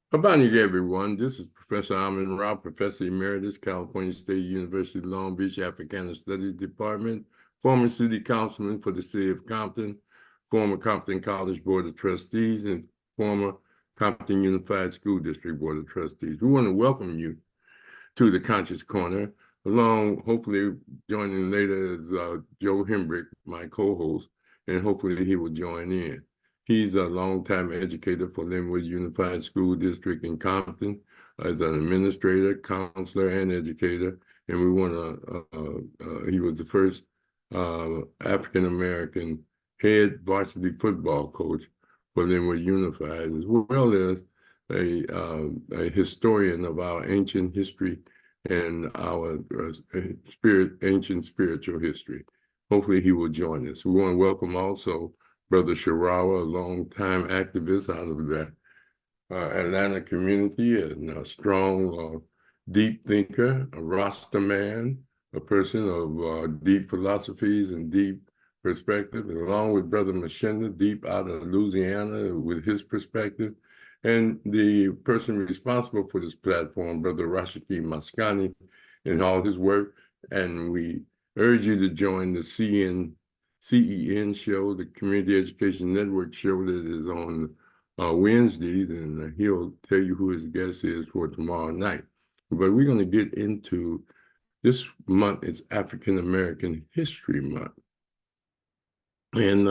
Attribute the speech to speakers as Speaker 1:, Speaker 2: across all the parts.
Speaker 1: Good morning, everyone. This is Professor Rahh, Professor Emeritus, California State University, Long Beach, Africana Studies Department, former city councilman for the city of Compton, former Compton College Board of Trustees, and former Compton Unified School District Board of Trustees. We want to welcome you to the Conscious Corner. Along, hopefully, joining later is Joe Hembrick, my co-host, and hopefully he will join in. He's a longtime educator for Linwood Unified School District in Compton as an administrator, counselor, and educator. And we want to, he was the first African-American head varsity football coach for Linwood Unified, as well as a historian of our ancient history and our ancient spiritual history. Hopefully he will join us. We want to welcome also Brother Sharawa, a longtime activist out of the Atlanta community and a strong, deep thinker, a Rasta man, a person of deep philosophies and deep perspective, and along with Brother Mshinda, deep out of Louisiana with his perspective, and the person responsible for this platform, Brother Rashaki Maskani, and all his work. And we urge you to join the CEN show, the Community Education Network show that is on Wednesdays, and he'll tell you who his guest is for tomorrow night. But we're going to get into this month. It's African American History Month, and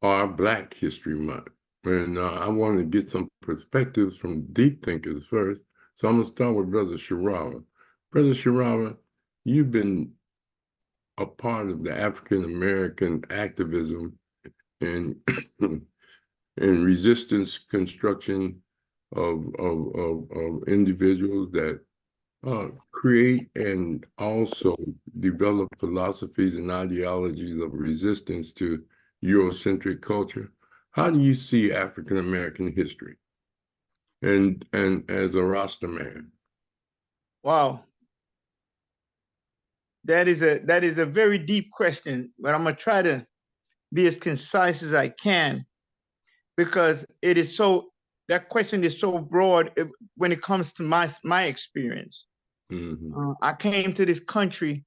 Speaker 1: our Black History Month. And I want to get some perspectives from deep thinkers first. So I'm going to start with Brother Sharawa. Brother Sharawa, you've been a part of the African American activism and and resistance construction of individuals that create and also develop philosophies and ideologies of resistance to Eurocentric culture. How do you see African American history and as a Rasta man?
Speaker 2: Wow. That is a very deep question, but I'm gonna try to be as concise as I can because it is so, that question is so broad when it comes to my experience. I came to this country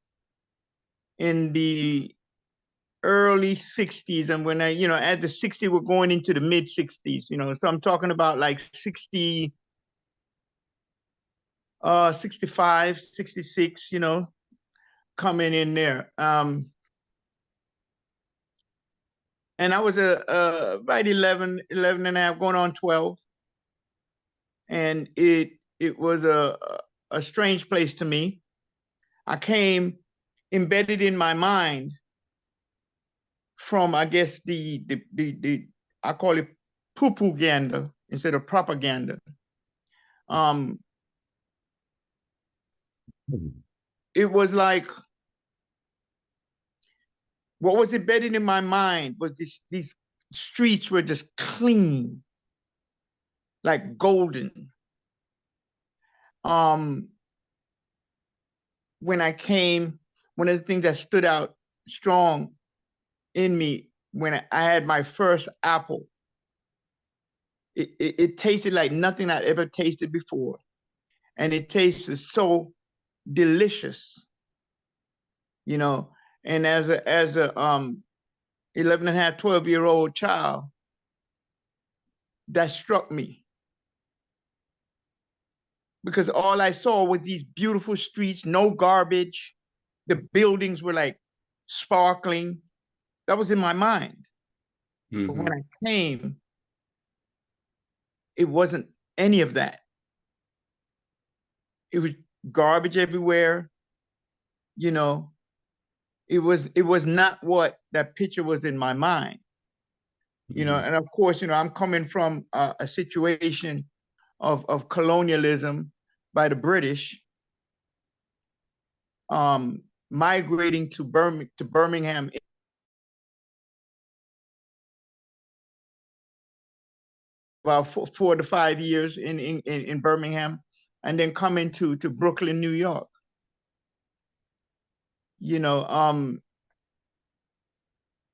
Speaker 2: in the early 60s, and when at the 60s, we're going into the mid 60s, so I'm talking about like 60, 65, 66, coming in there. And I was about 11 and a half, going on 12. And it was a strange place to me. I came embedded in my mind from, I guess, the I call it poo-poo-ganda instead of propaganda. It was like, what was embedded in my mind was these streets were just clean, like golden. When I came, one of the things that stood out strong in me when I had my first apple, it tasted like nothing I'd ever tasted before. And it tasted so delicious, and as a 11 and a half, 12-year-old child, that struck me. Because all I saw was these beautiful streets, no garbage. The buildings were like sparkling. That was in my mind. But when I came, it wasn't any of that. It was garbage everywhere. It was not what that picture was in my mind. And of course, I'm coming from a situation of colonialism by the British, migrating to Birmingham about 4 to 5 years in Birmingham, and then coming to Brooklyn, New York.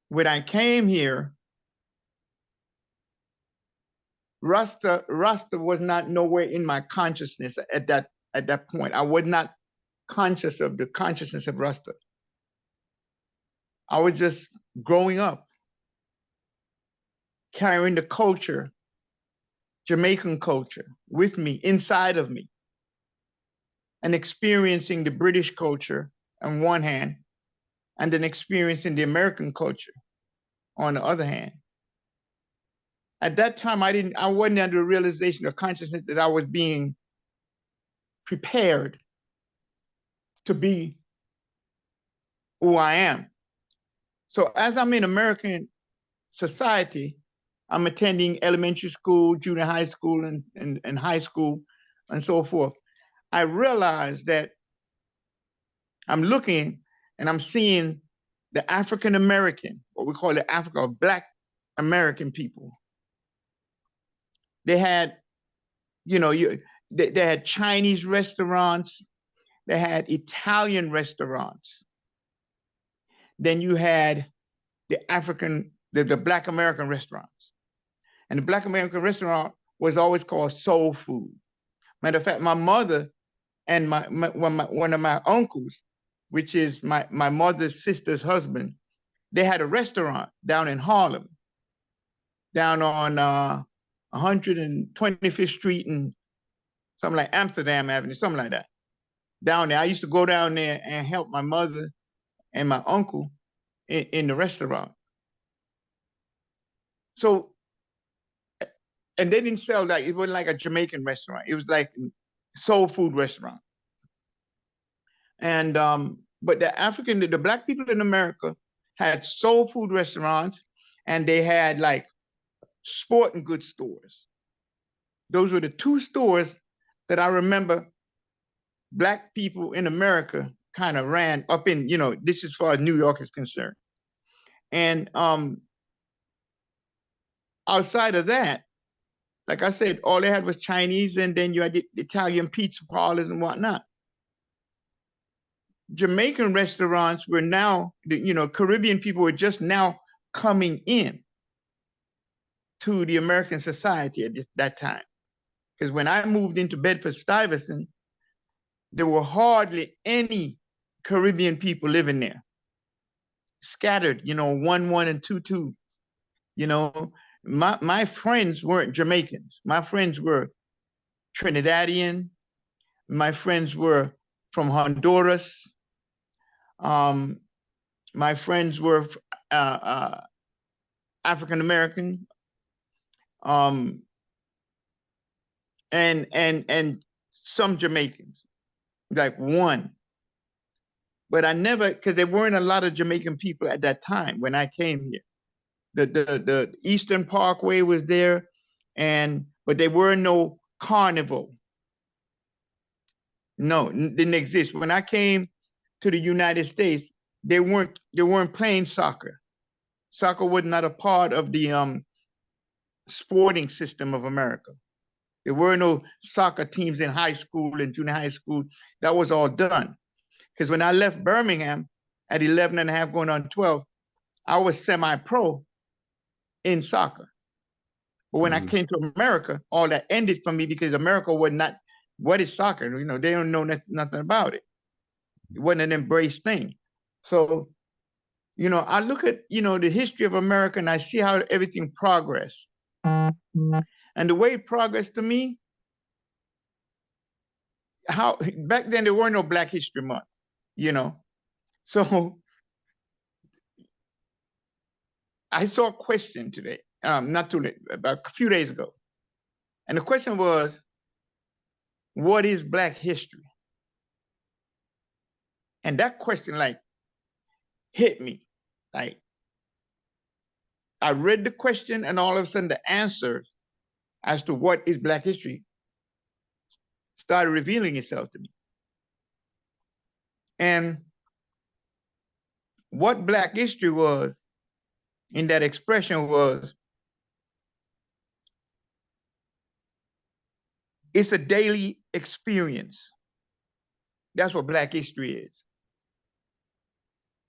Speaker 2: When I came here, Rasta was not nowhere in my consciousness at that point. I was not conscious of the consciousness of Rasta. I was just growing up, carrying the culture, Jamaican culture, with me, inside of me, and experiencing the British culture on one hand, and then experiencing the American culture on the other hand. At that time, I wasn't under the realization or consciousness that I was being prepared to be who I am. So as I'm in American society, I'm attending elementary school, junior high school, and high school, and so forth. I realized that I'm looking and I'm seeing the African American, what we call the Africa, or Black American people. They had, they had Chinese restaurants, they had Italian restaurants. Then you had the Black American restaurants. And the Black American restaurant was always called soul food. Matter of fact, my mother and one of my uncles, which is my mother's sister's husband, they had a restaurant down in Harlem, down on 125th Street and something like Amsterdam Avenue, something like that. Down there, I used to go down there and help my mother and my uncle in the restaurant. So, and they didn't sell it wasn't like a Jamaican restaurant. It was like a soul food restaurant. And but the Black people in America had soul food restaurants, and they had like sporting goods stores. Those were the two stores that I remember Black people in America kind of ran up in, this is as far as New York is concerned. And outside of that, like I said, all they had was Chinese, and then you had the Italian pizza parlors and whatnot. Jamaican restaurants were now, Caribbean people were just now coming in to the American society at that time. Because when I moved into Bedford-Stuyvesant, there were hardly any Caribbean people living there. Scattered, 1-1 and 2-2. My friends weren't Jamaicans. My friends were Trinidadian. My friends were from Honduras. My friends were African American. And some Jamaicans, like one. But I never, because there weren't a lot of Jamaican people at that time when I came here. The Eastern Parkway was there, but there were no carnival. No, didn't exist. When I came to the United States, they weren't playing soccer. Soccer was not a part of the sporting system of America. There were no soccer teams in high school and junior high school. That was all done. Because when I left Birmingham at 11 and a half going on 12, I was semi-pro in soccer. But when I came to America, all that ended for me because America was not, what is soccer? They don't know nothing about it. It wasn't an embraced thing. So, I look at, the history of America and I see how everything progressed. And the way it progressed to me, back then there were no Black History Month, So I saw a question today, not too late, about a few days ago. And the question was, what is Black history? And that question hit me. I read the question and all of a sudden the answers as to what is Black history started revealing itself to me. And what Black history was in that expression was, it's a daily experience. That's what Black history is.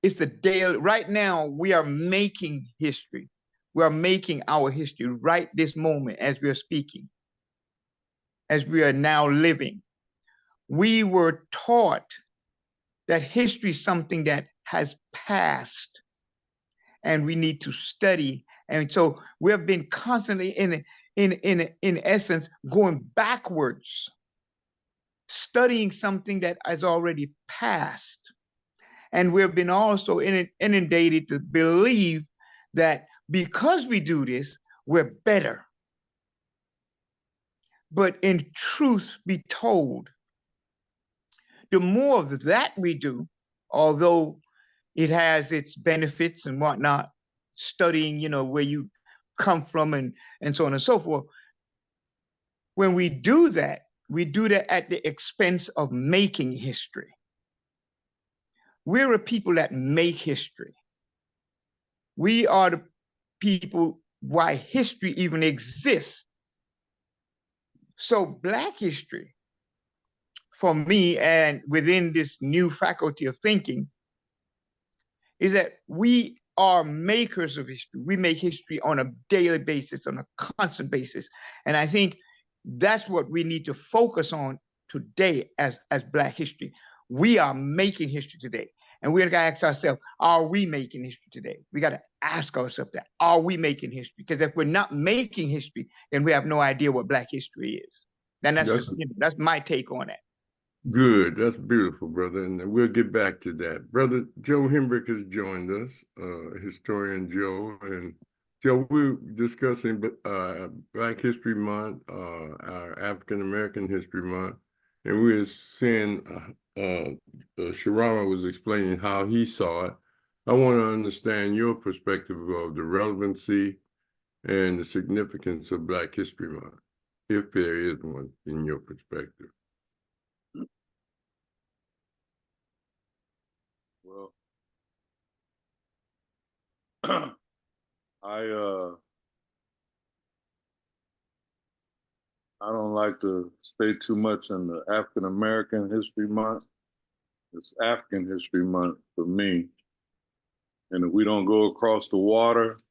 Speaker 2: It's the daily, right now we are making history. We are making our history right this moment as we are speaking, as we are now living. We were taught that history is something that has passed and we need to study. And so we have been constantly in essence going backwards, studying something that has already passed. And we've been also inundated to believe that because we do this, we're better. But in truth be told, the more of that we do, although it has its benefits and whatnot, studying, where you come from and so on and so forth. When we do that at the expense of making history. We're a people that make history. We are the people why history even exists. So Black history, for me, and within this new faculty of thinking, is that we are makers of history. We make history on a daily basis, on a constant basis. And I think that's what we need to focus on today as Black history. We are making history today. And we're gonna ask ourselves, are we making history today? We gotta ask ourselves that, are we making history? Because if we're not making history, then we have no idea what Black history is. And that's my take on that.
Speaker 1: Good. That's beautiful, brother. And we'll get back to that. Brother Joe Hembrick has joined us, historian Joe. And Joe, we're discussing Black History Month, our African American History Month. And we were saying, Sharama was explaining how he saw it. I want to understand your perspective of the relevancy and the significance of Black History Month, if there is one in your perspective.
Speaker 3: Well, I don't like to stay too much in the African American History Month. It's African History Month for me. And if we don't go across the water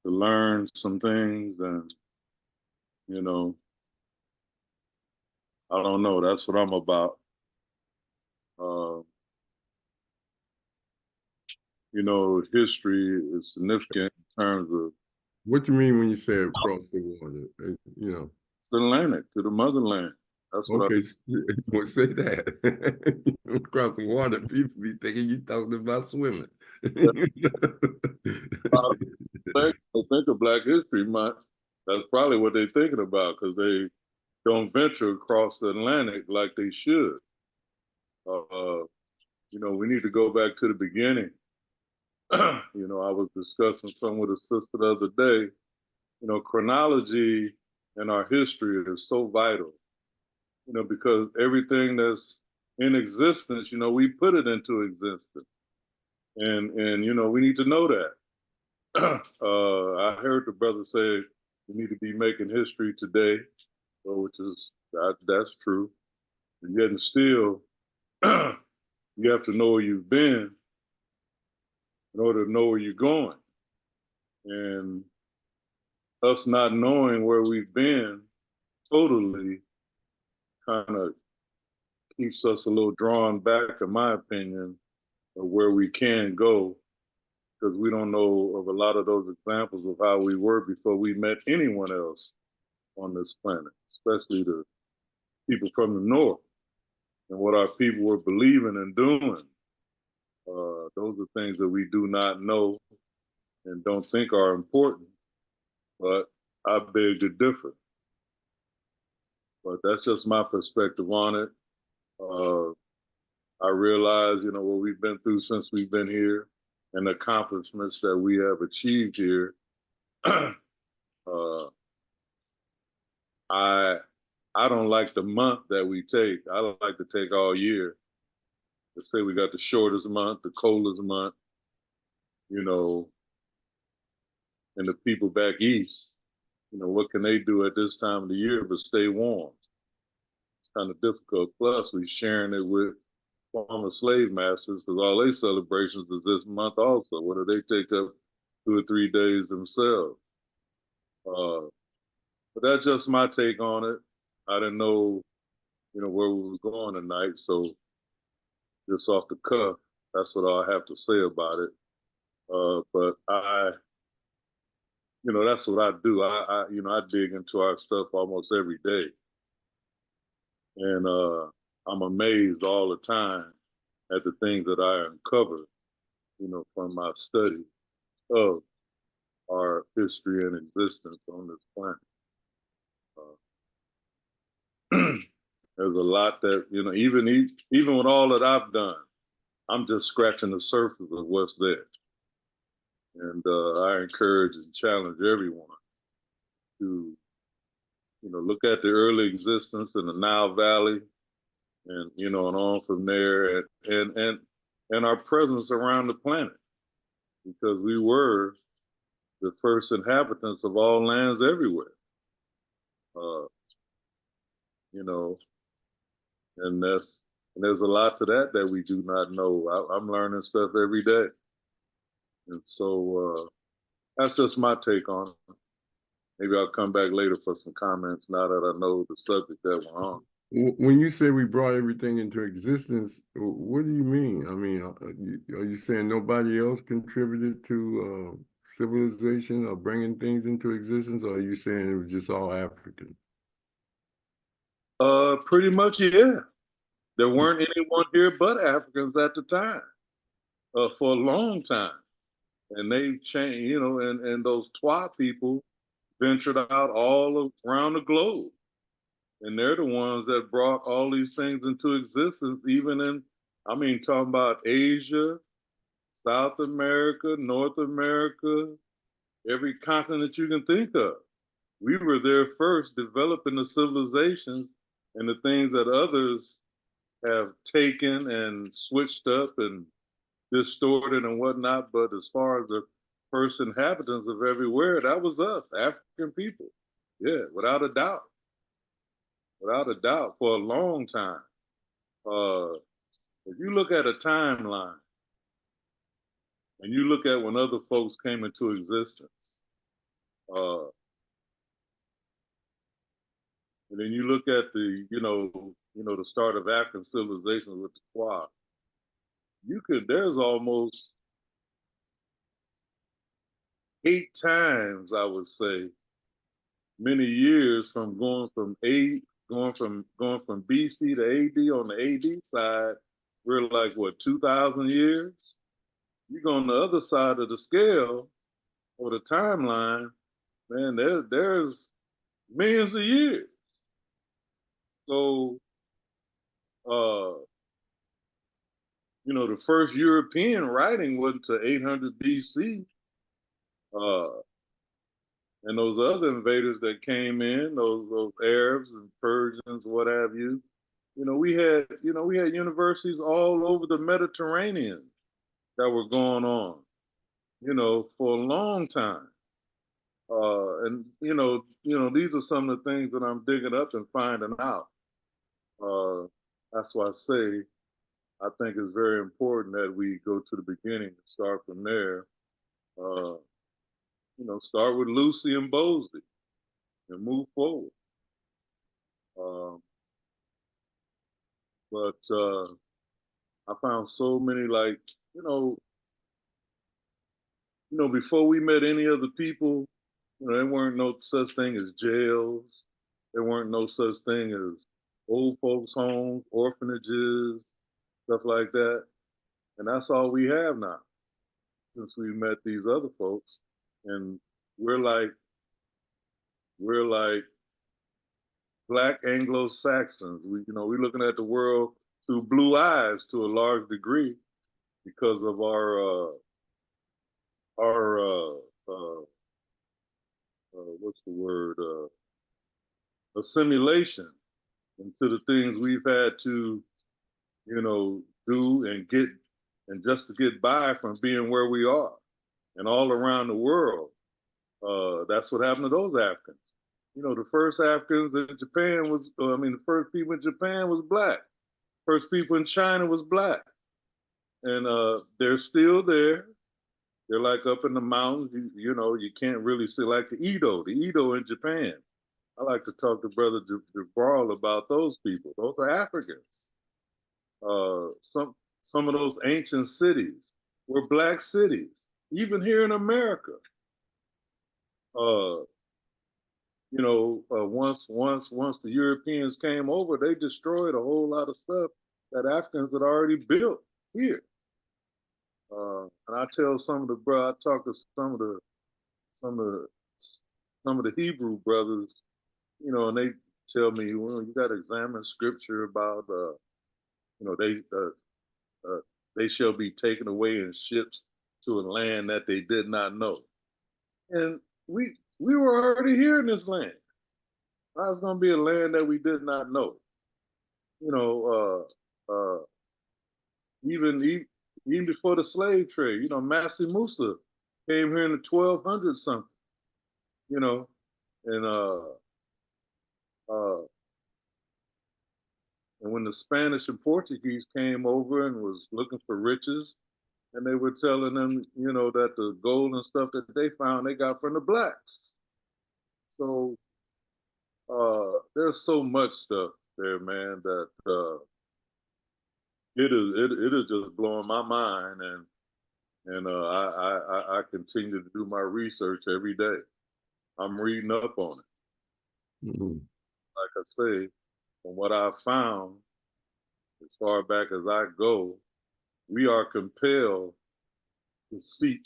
Speaker 3: to learn some things, then, I don't know. That's what I'm about. History is significant in terms of.
Speaker 1: What do you mean when you say across the water?
Speaker 3: It's the Atlantic, to the motherland. That's what
Speaker 1: okay, we'll say that. Across the water, people be thinking you talking about swimming.
Speaker 3: They think of Black History Month. That's probably what they're thinking about, because they don't venture across the Atlantic like they should. We need to go back to the beginning. I was discussing some with a sister the other day. Chronology in our history is so vital, because everything that's in existence, we put it into existence. And we need to know that. I heard the brother say we need to be making history today, which is, that's true. And yet and still, you have to know where you've been in order to know where you're going. And us not knowing where we've been totally kind of keeps us a little drawn back, in my opinion, of where we can go, because we don't know of a lot of those examples of how we were before we met anyone else on this planet, especially the people from the North and what our people were believing and doing. Those are things that we do not know and don't think are important, but I beg to differ. But that's just my perspective on it. I realize, what we've been through since we've been here and the accomplishments that we have achieved here. I don't like the month that we take. I don't like to take all year. Let's say we got the shortest month, the coldest month, and the people back east, what can they do at this time of the year but stay warm? It's kind of difficult. Plus, we're sharing it with former slave masters, because all their celebrations is this month also. What do they take up 2 or 3 days themselves. But that's just my take on it. I didn't know, where we was going tonight, so just off the cuff, that's what I'll have to say about it. But that's what I do. I dig into our stuff almost every day, and I'm amazed all the time at the things that I uncover, from my study of our history and existence on this planet. There's a lot that, even with all that I've done, I'm just scratching the surface of what's there. And I encourage and challenge everyone to, look at the early existence in the Nile Valley, and and on from there, and our presence around the planet, because we were the first inhabitants of all lands everywhere. You know, and there's a lot to that we do not know. I'm learning stuff every day, and so that's just my take on it. Maybe I'll come back later for some comments now that I know the subject that we're on.
Speaker 1: When you say we brought everything into existence, what do you mean? I mean, are you saying nobody else contributed to civilization or bringing things into existence, or are you saying it was just all African?
Speaker 3: Pretty much, yeah. There weren't anyone here but Africans at the time, for a long time. And they changed, and those Twa people ventured out all around the globe. And they're the ones that brought all these things into existence, talking about Asia, South America, North America, every continent you can think of. We were there first, developing the civilizations and the things that others have taken and switched up and distorted and whatnot. But as far as the first inhabitants of everywhere, that was us, African people. Yeah, without a doubt. Without a doubt, for a long time. If you look at a timeline and you look at when other folks came into existence, and then you look at the, the start of African civilization with the Twa, there's almost 8 times, I would say, many years from going from BC to AD. On the AD side, we're like, what, 2,000 years? You go on the other side of the scale or the timeline, man, there's millions of years. So, the first European writing wasn't to 800 BC. And those other invaders that came in, those Arabs and Persians, what have you, we had universities all over the Mediterranean that were going on, for a long time. And these are some of the things that I'm digging up and finding out. That's why I say I think it's very important that we go to the beginning and start from there. Start with Lucy and Bosley and move forward. But I found so many, before we met any other people, there weren't no such thing as jails. There weren't no such thing as old folks' homes, orphanages, stuff like that. And that's all we have now, since we met these other folks. And we're like Black Anglo-Saxons. We're looking at the world through blue eyes to a large degree because of our what's the word? Assimilation into the things we've had to, do and get, and just to get by from being where we are. And all around the world, that's what happened to those Africans. The first Africans in Japan the first people in Japan was Black. First people in China was Black. And they're still there. They're like up in the mountains. You know, you can't really see, like the Edo in Japan. I like to talk to Brother Jabral about those people. Those are Africans. Some of those ancient cities were black cities, even here in America. Once the Europeans came over, they destroyed a whole lot of stuff that Africans had already built here. And I tell some of the I talk to some of the Hebrew brothers, and they tell me, well, you got to examine scripture about, they shall be taken away in ships to a land that they did not know. And we were already here in this land. How's going to be a land that we did not know? Even before the slave trade, Massey Musa came here in the 1200 something, and and when the Spanish and Portuguese came over and was looking for riches, and they were telling them, that the gold and stuff that they found, they got from the blacks. So there's so much stuff there, man, that it is just blowing my mind, and I continue to do my research every day. I'm reading up on it.
Speaker 1: Mm-hmm.
Speaker 3: Like I say, from what I've found, as far back as I go, we are compelled to seek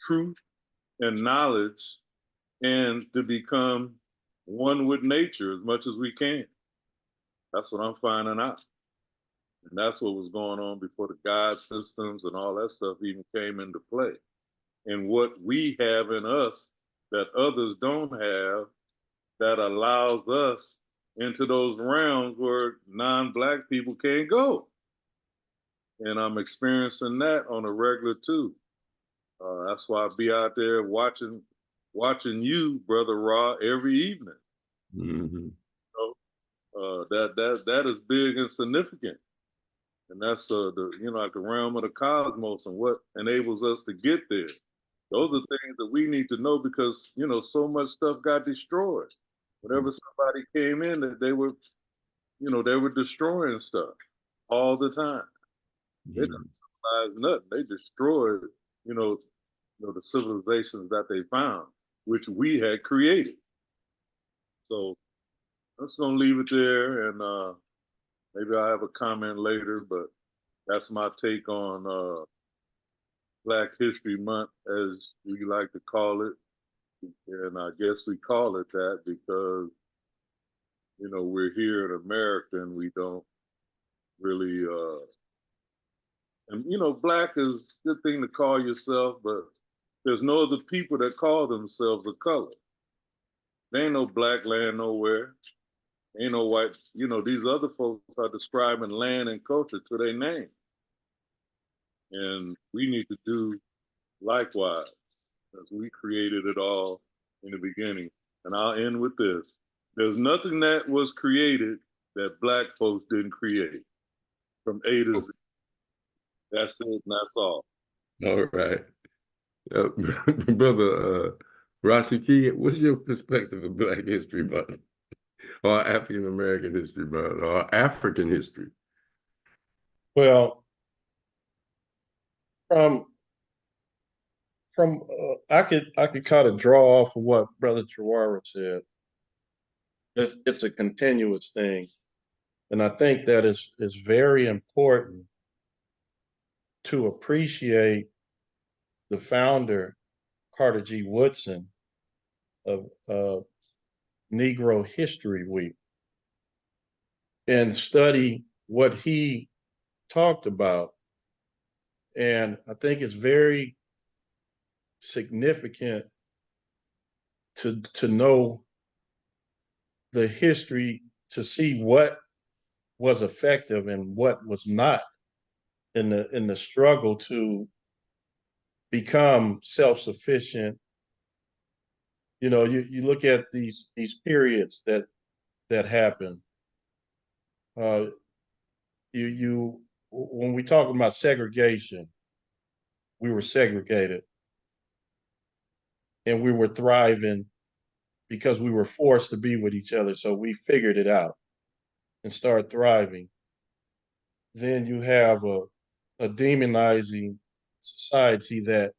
Speaker 3: truth and knowledge and to become one with nature as much as we can. That's what I'm finding out. And that's what was going on before the God systems and all that stuff even came into play. And what we have in us that others don't have, that allows us into those realms where non-Black people can't go. And I'm experiencing that on a regular too. That's why I be out there watching you, Brother Rahh, every evening.
Speaker 1: Mm-hmm.
Speaker 3: That is big and significant. And that's like the realm of the cosmos and what enables us to get there. Those are things that we need to know because, so much stuff got destroyed. Whenever somebody came in, that they were destroying stuff all the time. They didn't civilize nothing. They destroyed, the civilizations that they found, which we had created. So I'm just gonna leave it there, and maybe I'll have a comment later, but that's my take on Black History Month, as we like to call it. And I guess we call it that because, we're here in America and we don't really, and Black is a good thing to call yourself, but there's no other people that call themselves a color. There ain't no Black land nowhere. Ain't no white, these other folks are describing land and culture to their name. And we need to do likewise, as we created it all in the beginning. And I'll end with this. There's nothing that was created that Black folks didn't create, from A to Z. That's it, and that's all.
Speaker 1: All right. Brother Rashaki, what's your perspective of Black History Month, or African American History Month, or African history?
Speaker 4: Well, I could kind of draw off of what Brother Jawara said. It's a continuous thing, and I think that is very important to appreciate the founder, Carter G. Woodson, of Negro History Week, and study what he talked about. And I think it's very significant to know the history, to see what was effective and what was not in the struggle to become self-sufficient. You look at these periods that happen. When we talk about segregation, we were segregated and we were thriving because we were forced to be with each other. So we figured it out and started thriving. Then you have a demonizing society that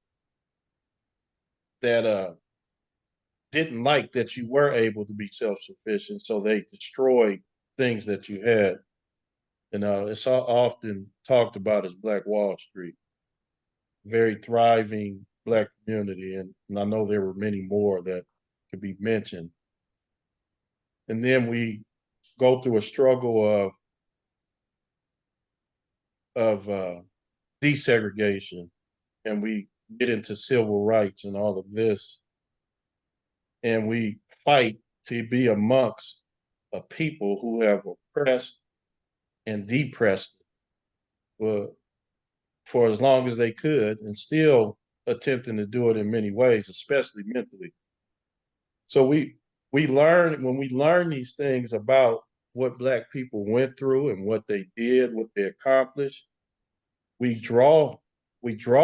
Speaker 4: didn't like that you were able to be self-sufficient, so they destroyed things that you had. And it's often talked about as Black Wall Street, very thriving Black community, and I know there were many more that could be mentioned. And then we go through a struggle of desegregation, and we get into civil rights and all of this, and we fight to be amongst a people who have oppressed and depressed for as long as they could, and still attempting to do it in many ways, especially mentally. So we learn, when we learn these things about what Black people went through and what they did, what they accomplished, we draw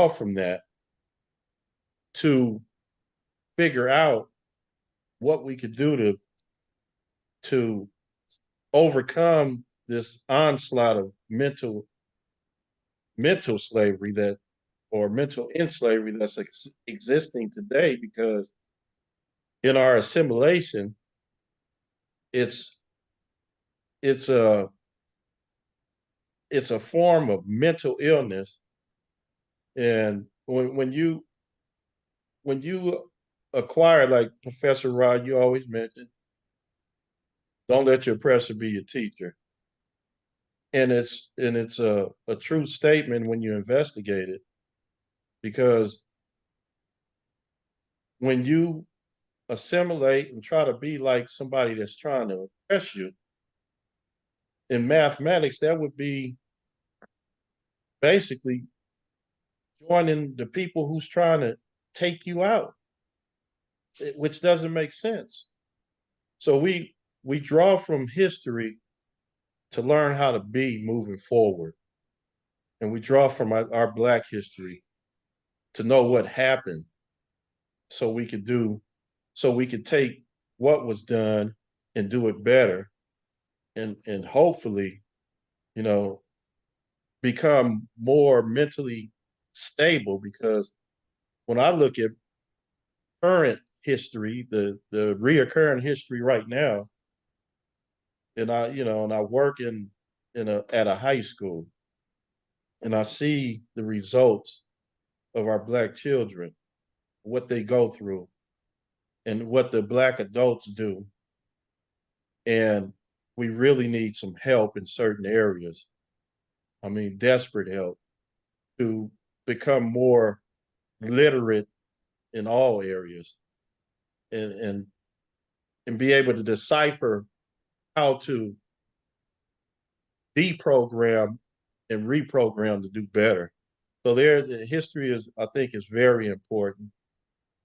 Speaker 4: from that to figure out what we could do to overcome this onslaught of mental slavery or mental enslavery that's existing today, because in our assimilation, it's a form of mental illness. And when you acquire, like Professor Rahh, you always mention, don't let your oppressor be your teacher. And it's a true statement when you investigate it, because when you assimilate and try to be like somebody that's trying to oppress you, in mathematics, that would be basically joining the people who's trying to take you out, which doesn't make sense. So we draw from history to learn how to be moving forward. And we draw from our Black history to know what happened, so we could take what was done and do it better, and hopefully, become more mentally stable. Because when I look at current history, the reoccurring history right now, and I work at a high school, and I see the results of our Black children, what they go through, and what the Black adults do. And we really need some help in certain areas. I mean, desperate help to become more literate in all areas, and be able to decipher how to deprogram and reprogram to do better. So history I think, is very important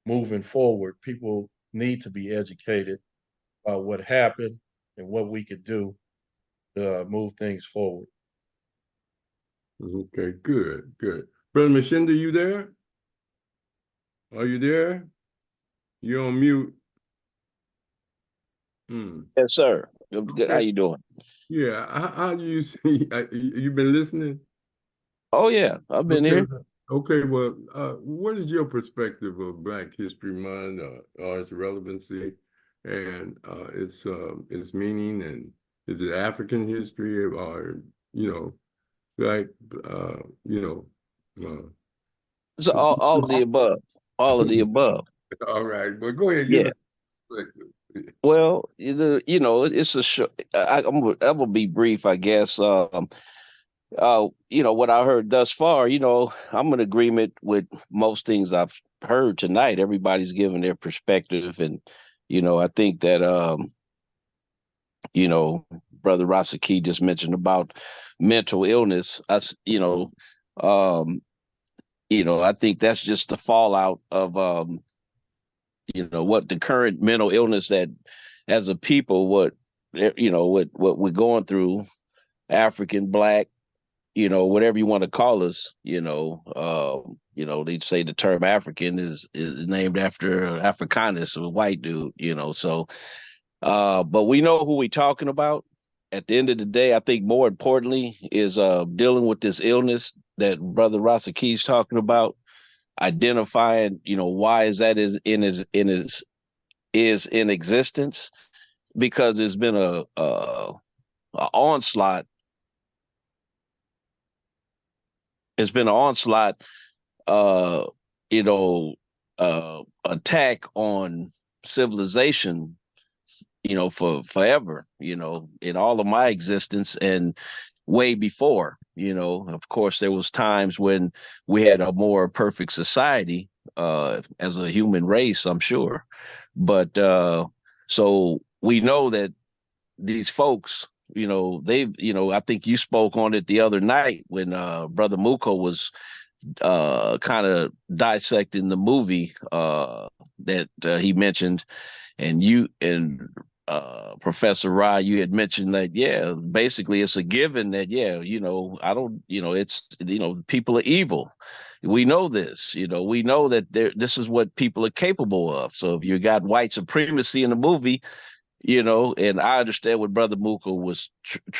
Speaker 4: moving forward. People need to be educated about what happened and what we could do to move things forward.
Speaker 1: Okay, good. Brother Mshinda, you there? Are you there? You're on mute.
Speaker 5: Yes, sir. Good. How you doing?
Speaker 1: Yeah, how do you see, you've been listening?
Speaker 5: Oh yeah, I've been here.
Speaker 1: Okay, well, what is your perspective of Black History Month, or its relevancy, and its meaning, and is it African history, or like
Speaker 5: So all of the above. All of the above.
Speaker 1: All right, but go ahead, give
Speaker 5: Yeah.
Speaker 1: us perspective.
Speaker 5: Well, it's a show. I'm gonna be brief, I guess. What I heard thus far, I'm in agreement with most things I've heard tonight. Everybody's giving their perspective, and I think that Brother Rashaki just mentioned about mental illness. I think that's just the fallout of what the current mental illness that, as a people, what we're going through, African, Black, whatever you want to call us, they'd say the term African is named after Africanus, a white dude, so but we know who we're talking about. At the end of the day, I think more importantly is dealing with this illness that Brother Rasaki's talking about, identifying, why is that is in existence, because there's been a onslaught. It's been an onslaught, uh, you know, attack on civilization, for forever, in all of my existence and way before, of course, there was times when we had a more perfect society, as a human race, I'm sure. But so we know that these folks, I think you spoke on it the other night when Brother Muko was kind of dissecting the movie that he mentioned, and you and Professor Rahh, you had mentioned that, yeah, basically it's a given that, yeah, I don't, it's, people are evil. We know this, we know that this is what people are capable of. So if you got white supremacy in the movie, and I understand what Brother Muko was,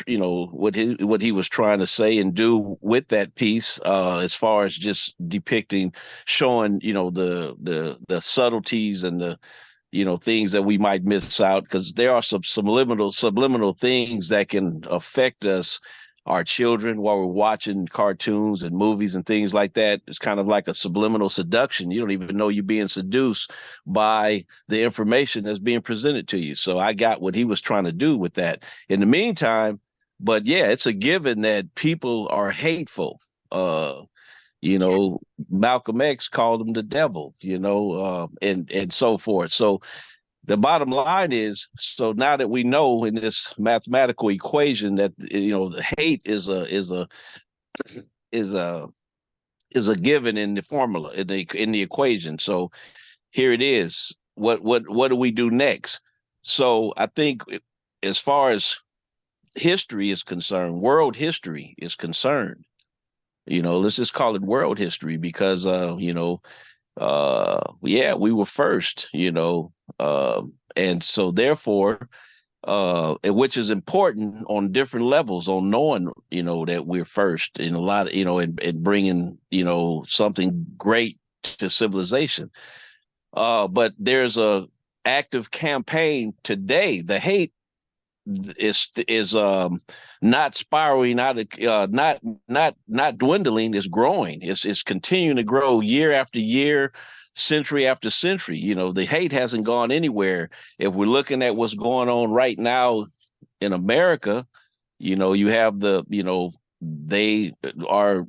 Speaker 5: what he was trying to say and do with that piece, as far as just depicting, showing, the subtleties and the, things that we might miss out, because there are some subliminal things that can affect us, our children, while we're watching cartoons and movies and things like that. It's kind of like a subliminal seduction. You don't even know you're being seduced by the information that's being presented to you. So I got what he was trying to do with that. In the meantime, but yeah, it's a given that people are hateful. Malcolm X called him the devil, and so forth. So the bottom line is, so now that we know in this mathematical equation that, the hate is a given in the formula, in the equation. So here it is. What do we do next? So I think, as far as history is concerned, world history is concerned, let's just call it world history, because yeah, we were first, and so therefore, which is important on different levels, on knowing, that we're first in a lot of, and bringing, something great to civilization. But there's a active campaign today. The hate is not spiraling out of, not dwindling. It's growing. It's continuing to grow year after year, century after century. The hate hasn't gone anywhere. If we're looking at what's going on right now in America, you have they are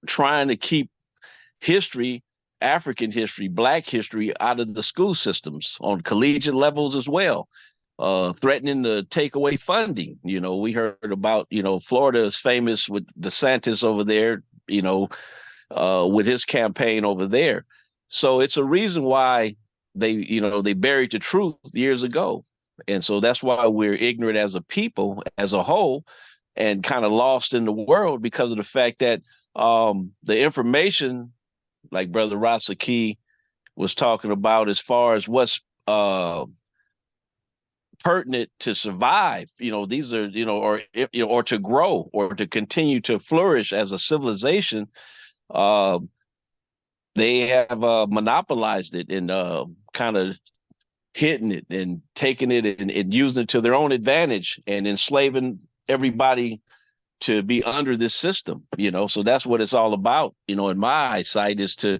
Speaker 5: trying to keep history, African history, Black history, out of the school systems on collegiate levels as well, threatening to take away funding. We heard about, Florida is famous with DeSantis over there, with his campaign over there. So it's a reason why they buried the truth years ago. And so that's why we're ignorant as a people, as a whole, and kind of lost in the world, because of the fact that the information, like Brother Rashaki was talking about, as far as what's pertinent to survive, these are, or to grow or to continue to flourish as a civilization, they have monopolized it and kind of hitting it and taking it and using it to their own advantage and enslaving everybody to be under this system, so that's what it's all about, in my eyesight, is to,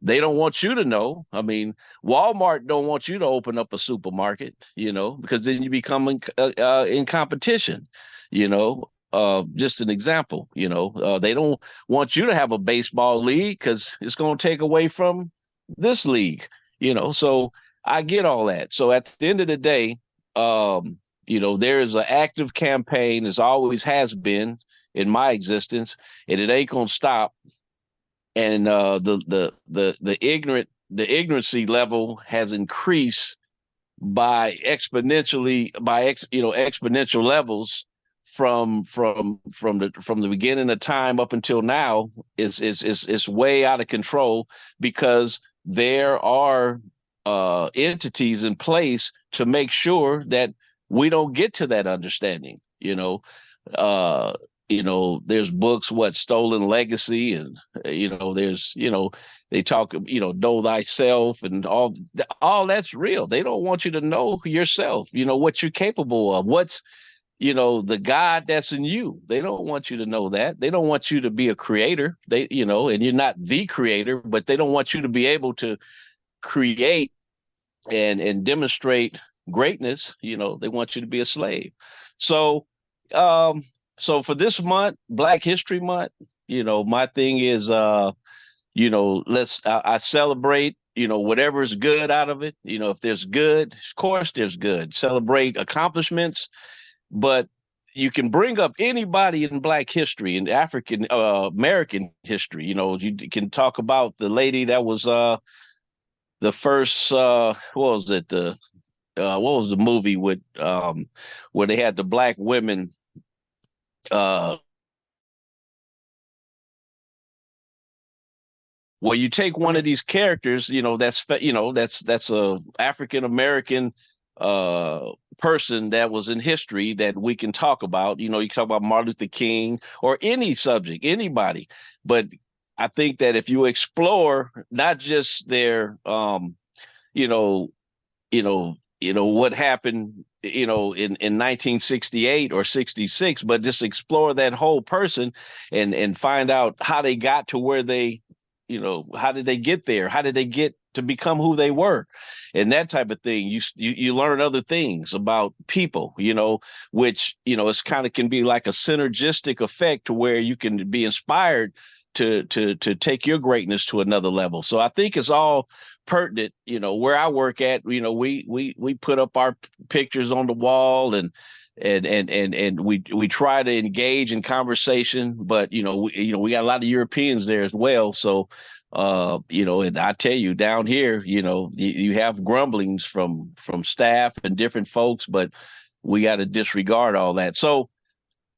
Speaker 5: they don't want you to know. I mean, Walmart don't want you to open up a supermarket, because then you become in competition, just an example, they don't want you to have a baseball league because it's going to take away from this league, so I get all that. So at the end of the day, there is an active campaign, as always has been in my existence, and it ain't going to stop. And the ignorancy level has increased by exponential levels from the beginning of time up until now is way out of control, because there are entities in place to make sure that we don't get to that understanding. There's books, Stolen Legacy, and there's they talk, know thyself, and all that's real. They don't want you to know yourself, what you're capable of, what's the God that's in you. They don't want you to know that. They don't want you to be a creator. And you're not the creator, but they don't want you to be able to create and demonstrate greatness. They want you to be a slave. So for this month, Black History Month, my thing is I celebrate whatever is good out of it. If there's good, of course there's good. Celebrate accomplishments, but you can bring up anybody in Black history and African American history. You can talk about the lady that was the first what was it, what was the movie with where they had the Black women well, you take one of these characters, that's a African American person that was in history that we can talk about. You can talk about Martin Luther King or any subject, anybody. But I think that if you explore not just their what happened, in 1968 or 66, but just explore that whole person and find out how they got to where they, how did they get there? How did they get to become who they were? And that type of thing. You learn other things about people, which, it's kind of can be like a synergistic effect to where you can be inspired to take your greatness to another level. So I think it's all pertinent. Where I work at, we put up our pictures on the wall, and we try to engage in conversation, but we got a lot of Europeans there as well. So and I tell you, down here, you have grumblings from staff and different folks, but we got to disregard all that. So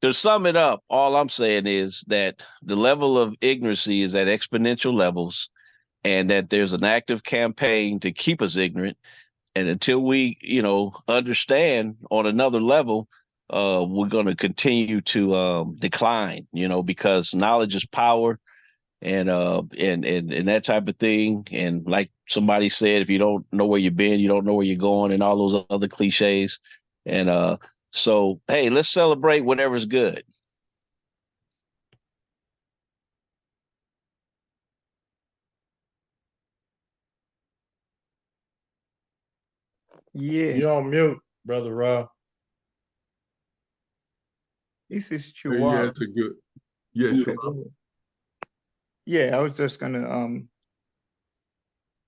Speaker 5: to sum it up, all I'm saying is that the level of ignorancy is at exponential levels, and that there's an active campaign to keep us ignorant. And until we, understand on another level, we're going to continue to decline, because knowledge is power, and that type of thing. And like somebody said, if you don't know where you've been, you don't know where you're going, and all those other cliches. And so, hey, let's celebrate whatever's good.
Speaker 2: Yeah,
Speaker 4: You're on mute, Brother Rahh.
Speaker 2: this is
Speaker 1: Yeah,
Speaker 2: Chihuahua.
Speaker 1: that's a good. Yes,
Speaker 2: Yeah,
Speaker 1: sure.
Speaker 2: go ahead. Yeah, I was just gonna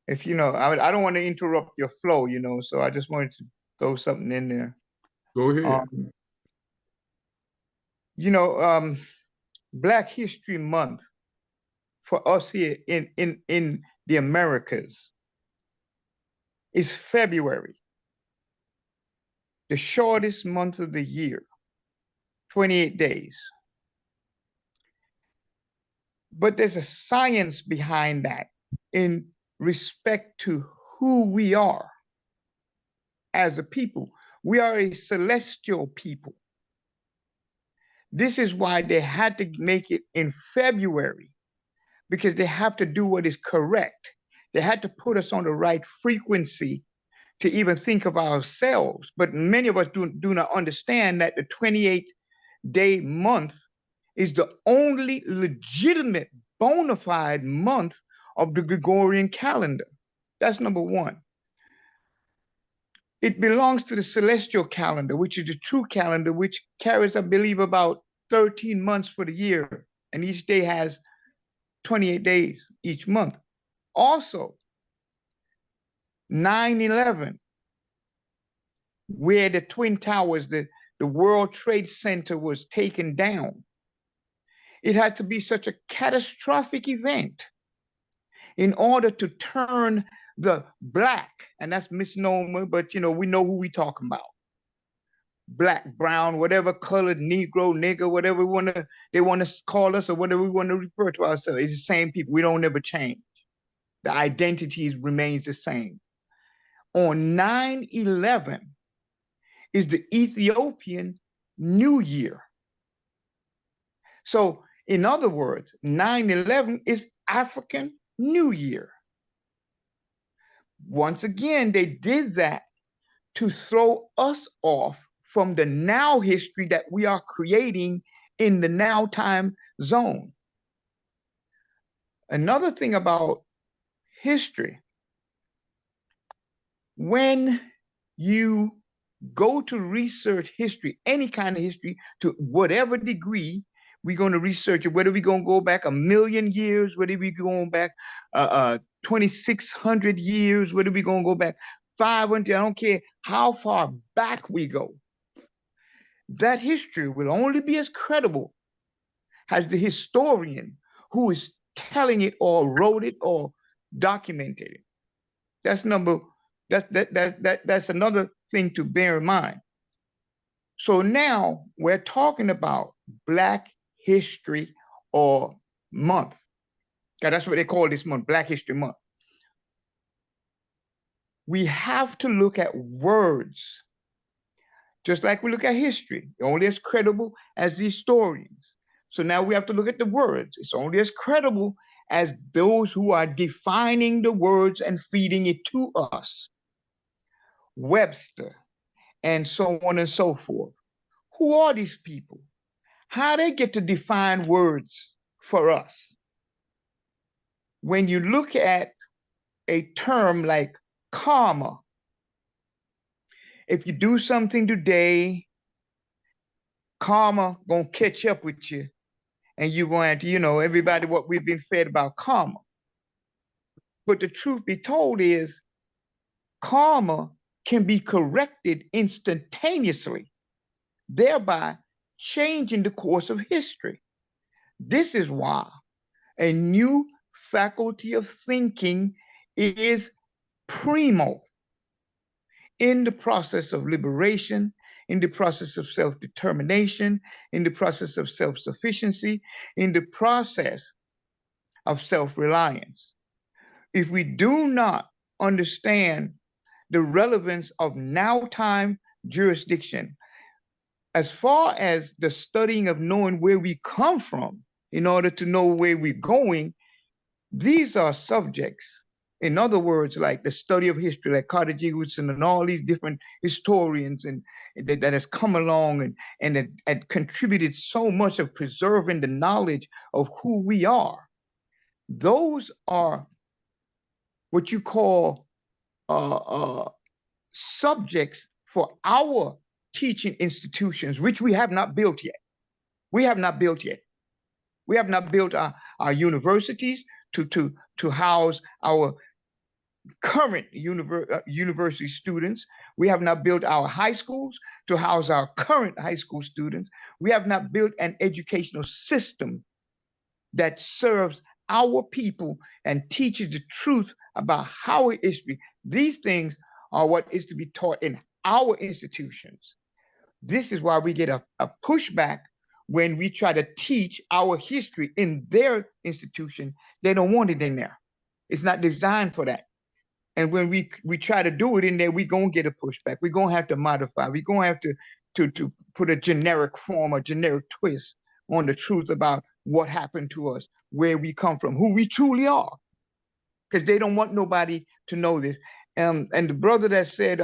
Speaker 2: if I don't want to interrupt your flow, so I just wanted to throw something in there.
Speaker 1: Go ahead.
Speaker 2: Black History Month for us here in the Americas is February, the shortest month of the year, 28 days. But there's a science behind that in respect to who we are as a people. We are a celestial people. This is why they had to make it in February, because they have to do what is correct. They had to put us on the right frequency to even think of ourselves. But many of us do not understand that the 28-day month is the only legitimate, bona fide month of the Gregorian calendar. That's number one. It belongs to the celestial calendar, which is the true calendar, which carries, I believe, about 13 months for the year, and each day has 28 days each month. Also, 9/11, where the Twin Towers, the World Trade Center was taken down. It had to be such a catastrophic event in order to turn the black, and that's misnomer, but we know who we talking about, black, brown, whatever colored, Negro, nigger, whatever they want to call us or whatever we want to refer to ourselves. It's the same people. We don't ever change. The identity remains the same. On 9/11 is the Ethiopian New Year. So in other words, 9/11 is African New Year. Once again, they did that to throw us off from the now history that we are creating in the now time zone. Another thing about history, when you go to research history, any kind of history, to whatever degree, we're going to research it, whether we're going to go back 1,000,000 years, whether we're going back 2,600 years, whether we're going to go back 500, I don't care how far back we go. That history will only be as credible as the historian who is telling it or wrote it or documented it. That's another thing to bear in mind. So now we're talking about Black History or Month. That's what they call this month, Black History Month. We have to look at words, just like we look at history, only as credible as the historians. So now we have to look at the words. It's only as credible as those who are defining the words and feeding it to us. Webster, and so on and so forth. Who are these people? How they get to define words for us? When you look at a term like karma, if you do something today, karma gonna catch up with you, and you're going to, everybody what we've been fed about karma. But the truth be told is, karma can be corrected instantaneously, thereby changing the course of history. This is why a new faculty of thinking is primo in the process of liberation, in the process of self-determination, in the process of self-sufficiency, in the process of self-reliance. If we do not understand the relevance of now time jurisdiction, as far as the studying of knowing where we come from in order to know where we're going, these are subjects. In other words, like the study of history, like Carter G. Woodson and all these different historians and that has come along and contributed so much of preserving the knowledge of who we are. Those are what you call subjects for our teaching institutions, which we have not built yet. We have not built yet. We have not built our universities to house our current university students. We have not built our high schools to house our current high school students. We have not built an educational system that serves our people and teaches the truth about our history. These things are what is to be taught in our institutions. This is why we get a pushback when we try to teach our history in their institution. They don't want it in there. It's not designed for that. And when we try to do it in there, we're going to get a pushback. We're going to have to modify. We're going to have to put a generic form, a generic twist on the truth about what happened to us, where we come from, who we truly are. Because they don't want nobody to know this. And the brother that said,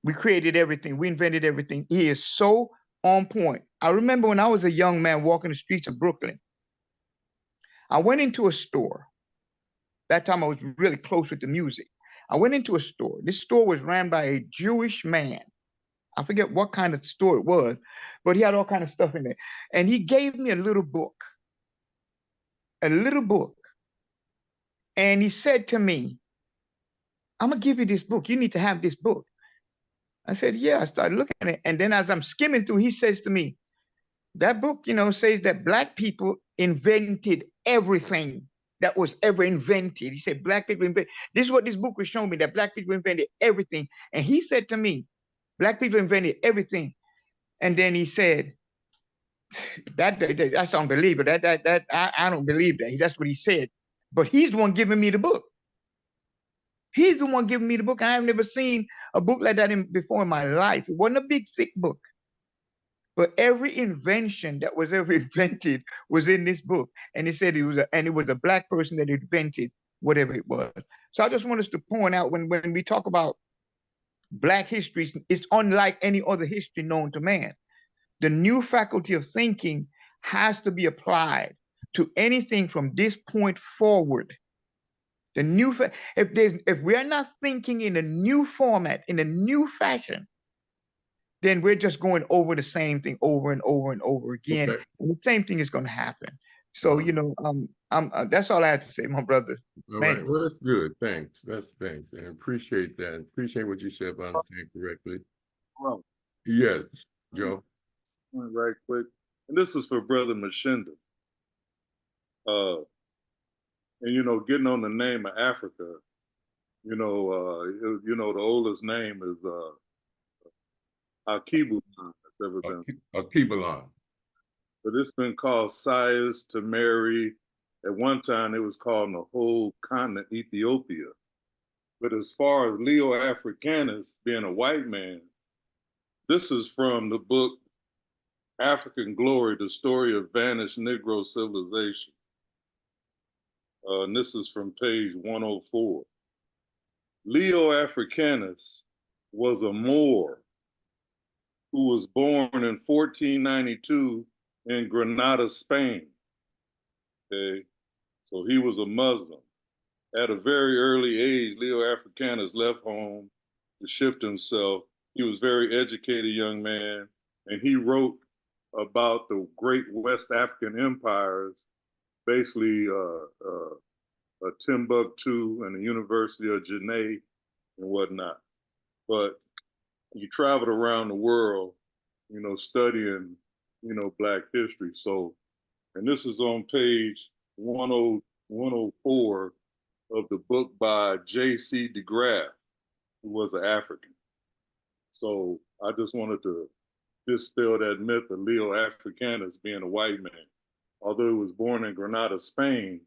Speaker 2: we created everything, we invented everything, he is so on point. I remember when I was a young man walking the streets of Brooklyn, I went into a store. That time I was really close with the music. I went into a store. This store was ran by a Jewish man. I forget what kind of store it was, but he had all kind of stuff in there. And he gave me a little book. And he said to me, I'm going to give you this book. You need to have this book. I said, yeah. I started looking at it. And then as I'm skimming through, he says to me, that book, says that Black people invented everything that was ever invented. He said, Black people invented. This is what this book was showing me, that Black people invented everything. And he said to me, Black people invented everything. And then he said, that's unbelievable. I don't believe that. That's what he said. But he's the one giving me the book. He's the one giving me the book. And I've never seen a book like that before in my life. It wasn't a big, thick book. But every invention that was ever invented was in this book. And he said it was a Black person that invented whatever it was. So I just want us to point out when we talk about Black history, it's unlike any other history known to man. The new faculty of thinking has to be applied to anything from this point forward. The new, if we are not thinking in a new format, in a new fashion, then we're just going over the same thing over and over and over again.
Speaker 1: Okay.
Speaker 2: And the same thing is going to happen. So, that's all I have to say, my brothers.
Speaker 1: All right. Well, that's good. Thanks. Thanks. And appreciate that. Appreciate what you said, if I understand correctly.
Speaker 3: Well,
Speaker 1: Yes, Joe.
Speaker 3: right quick. And this is for Brother Mshinda. And getting on the name of Africa, the oldest name is Alkebulan that's ever been.
Speaker 1: Alkebulan.
Speaker 3: But it's been called Cyrus to Mary. At one time, it was called the whole continent Ethiopia. But as far as Leo Africanus being a white man, this is from the book African Glory, the story of vanished Negro civilization. And this is from page 104. Leo Africanus was a Moor who was born in 1492 in Granada, Spain. Okay, so he was a Muslim. At a very early age, Leo Africanus left home to shift himself. He was a very educated young man, and he wrote about the great West African empires, basically Timbuktu and the University of Janneh and whatnot. But he traveled around the world, studying, Black history. So, and this is on page 104 of the book by J.C. DeGraff, who was an African. So I just wanted to dispel that myth of Leo Africanus being a white man. Although he was born in Granada, Spain,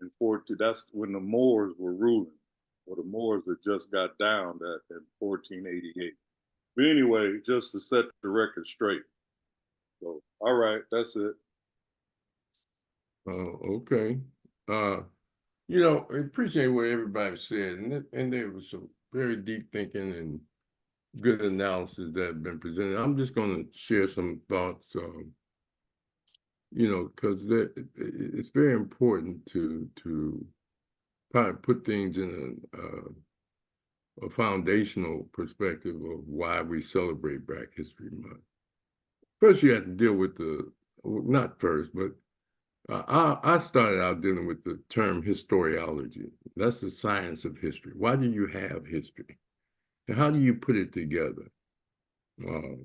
Speaker 3: that's when the Moors were ruling, or the Moors had just got down in 1488. But anyway, just to set the record straight. So, all right, that's it.
Speaker 1: Okay. I appreciate what everybody said, and there was some very deep thinking and good analysis that have been presented. I'm just going to share some thoughts, because it's very important to put things in a foundational perspective of why we celebrate Black History Month. First, you have to deal with not first, but I started out dealing with the term historiology. That's the science of history. Why do you have history? And how do you put it together? A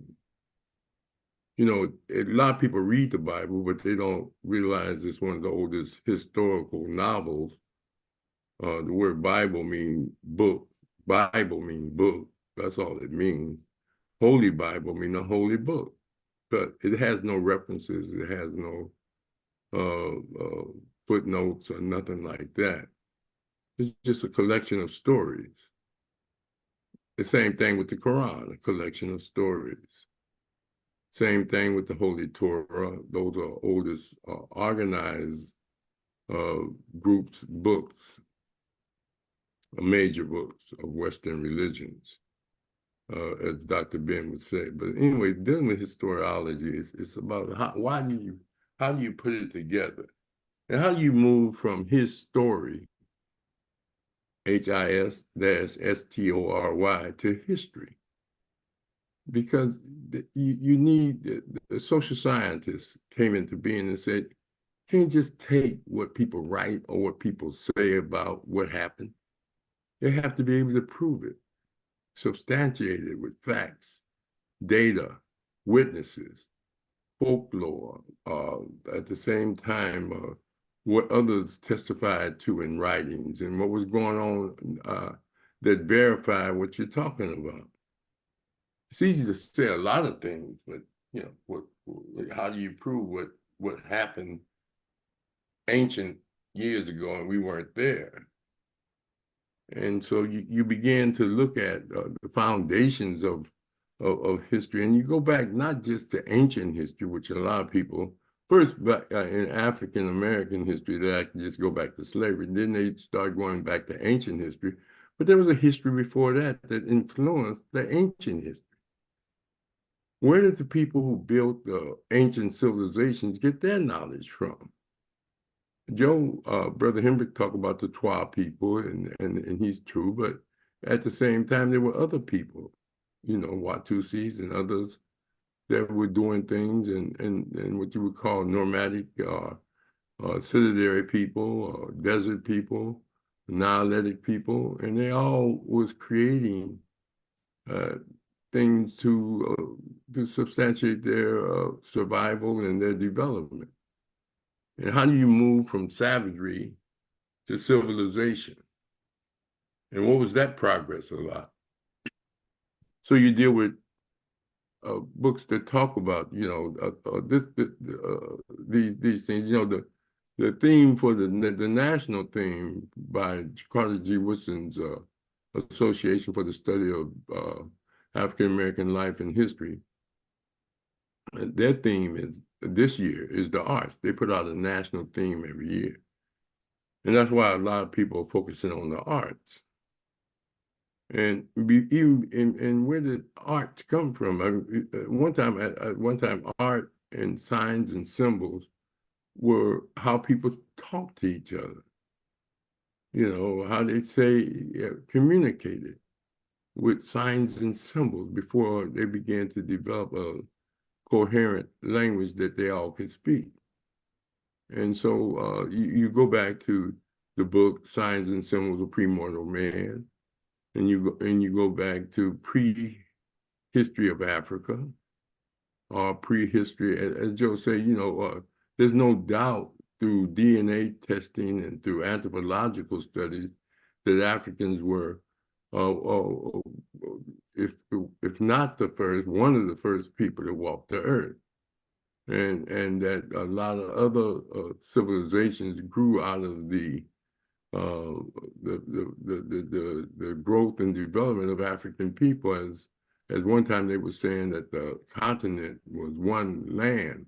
Speaker 1: lot of people read the Bible, but they don't realize it's one of the oldest historical novels. The word Bible means book. Bible means book. That's all it means. Holy Bible means a holy book. But it has no references. It has no footnotes or nothing like that. It's just a collection of stories. The same thing with the Quran, a collection of stories. Same thing with the Holy Torah. Those are oldest organized groups, books, major books of Western religions, as Dr. Ben would say. But anyway, dealing with historiology, it's about how do you put it together? And how do you move from his story, HIS-STORY, to history? Because you need, the social scientists came into being and said, you can't just take what people write or what people say about what happened. They have to be able to prove it, substantiate it with facts, data, witnesses, folklore, at the same time, what others testified to in writings and what was going on that verified what you're talking about. it's easy to say a lot of things, but how do you prove what happened ancient years ago and we weren't there? And so you begin to look at the foundations of history, and you go back not just to ancient history, which a lot of people first in African American history they just go back to slavery. Then they start going back to ancient history, but there was a history before that influenced the ancient history. Where did the people who built the ancient civilizations get their knowledge from? Brother Hembrick talked about the Twa people, and he's true, but at the same time, there were other people, Watusis and others that were doing things and what you would call nomadic, sedentary people, or desert people, Niletic people, and they all was creating things to substantiate their survival and their development. And how do you move from savagery to civilization? And what was that progress about? So you deal with books that talk about, these things. The theme for the national theme by Carter G. Woodson's Association for the Study of African American Life and History. Their theme is this year is the arts. They put out a national theme every year. And that's why a lot of people are focusing on the arts. And where did arts come from? One time, art and signs and symbols were how people talk to each other. How they communicated with signs and symbols before they began to develop a coherent language that they all could speak. And so you go back to the book Signs and Symbols of Premortal Man, and you go back to prehistory of Africa, or prehistory, as Joe said, there's no doubt through DNA testing and through anthropological studies that Africans were, if not the first, one of the first people to walk the earth. And that a lot of other civilizations grew out of the growth and development of African people. As one time they were saying that the continent was one land.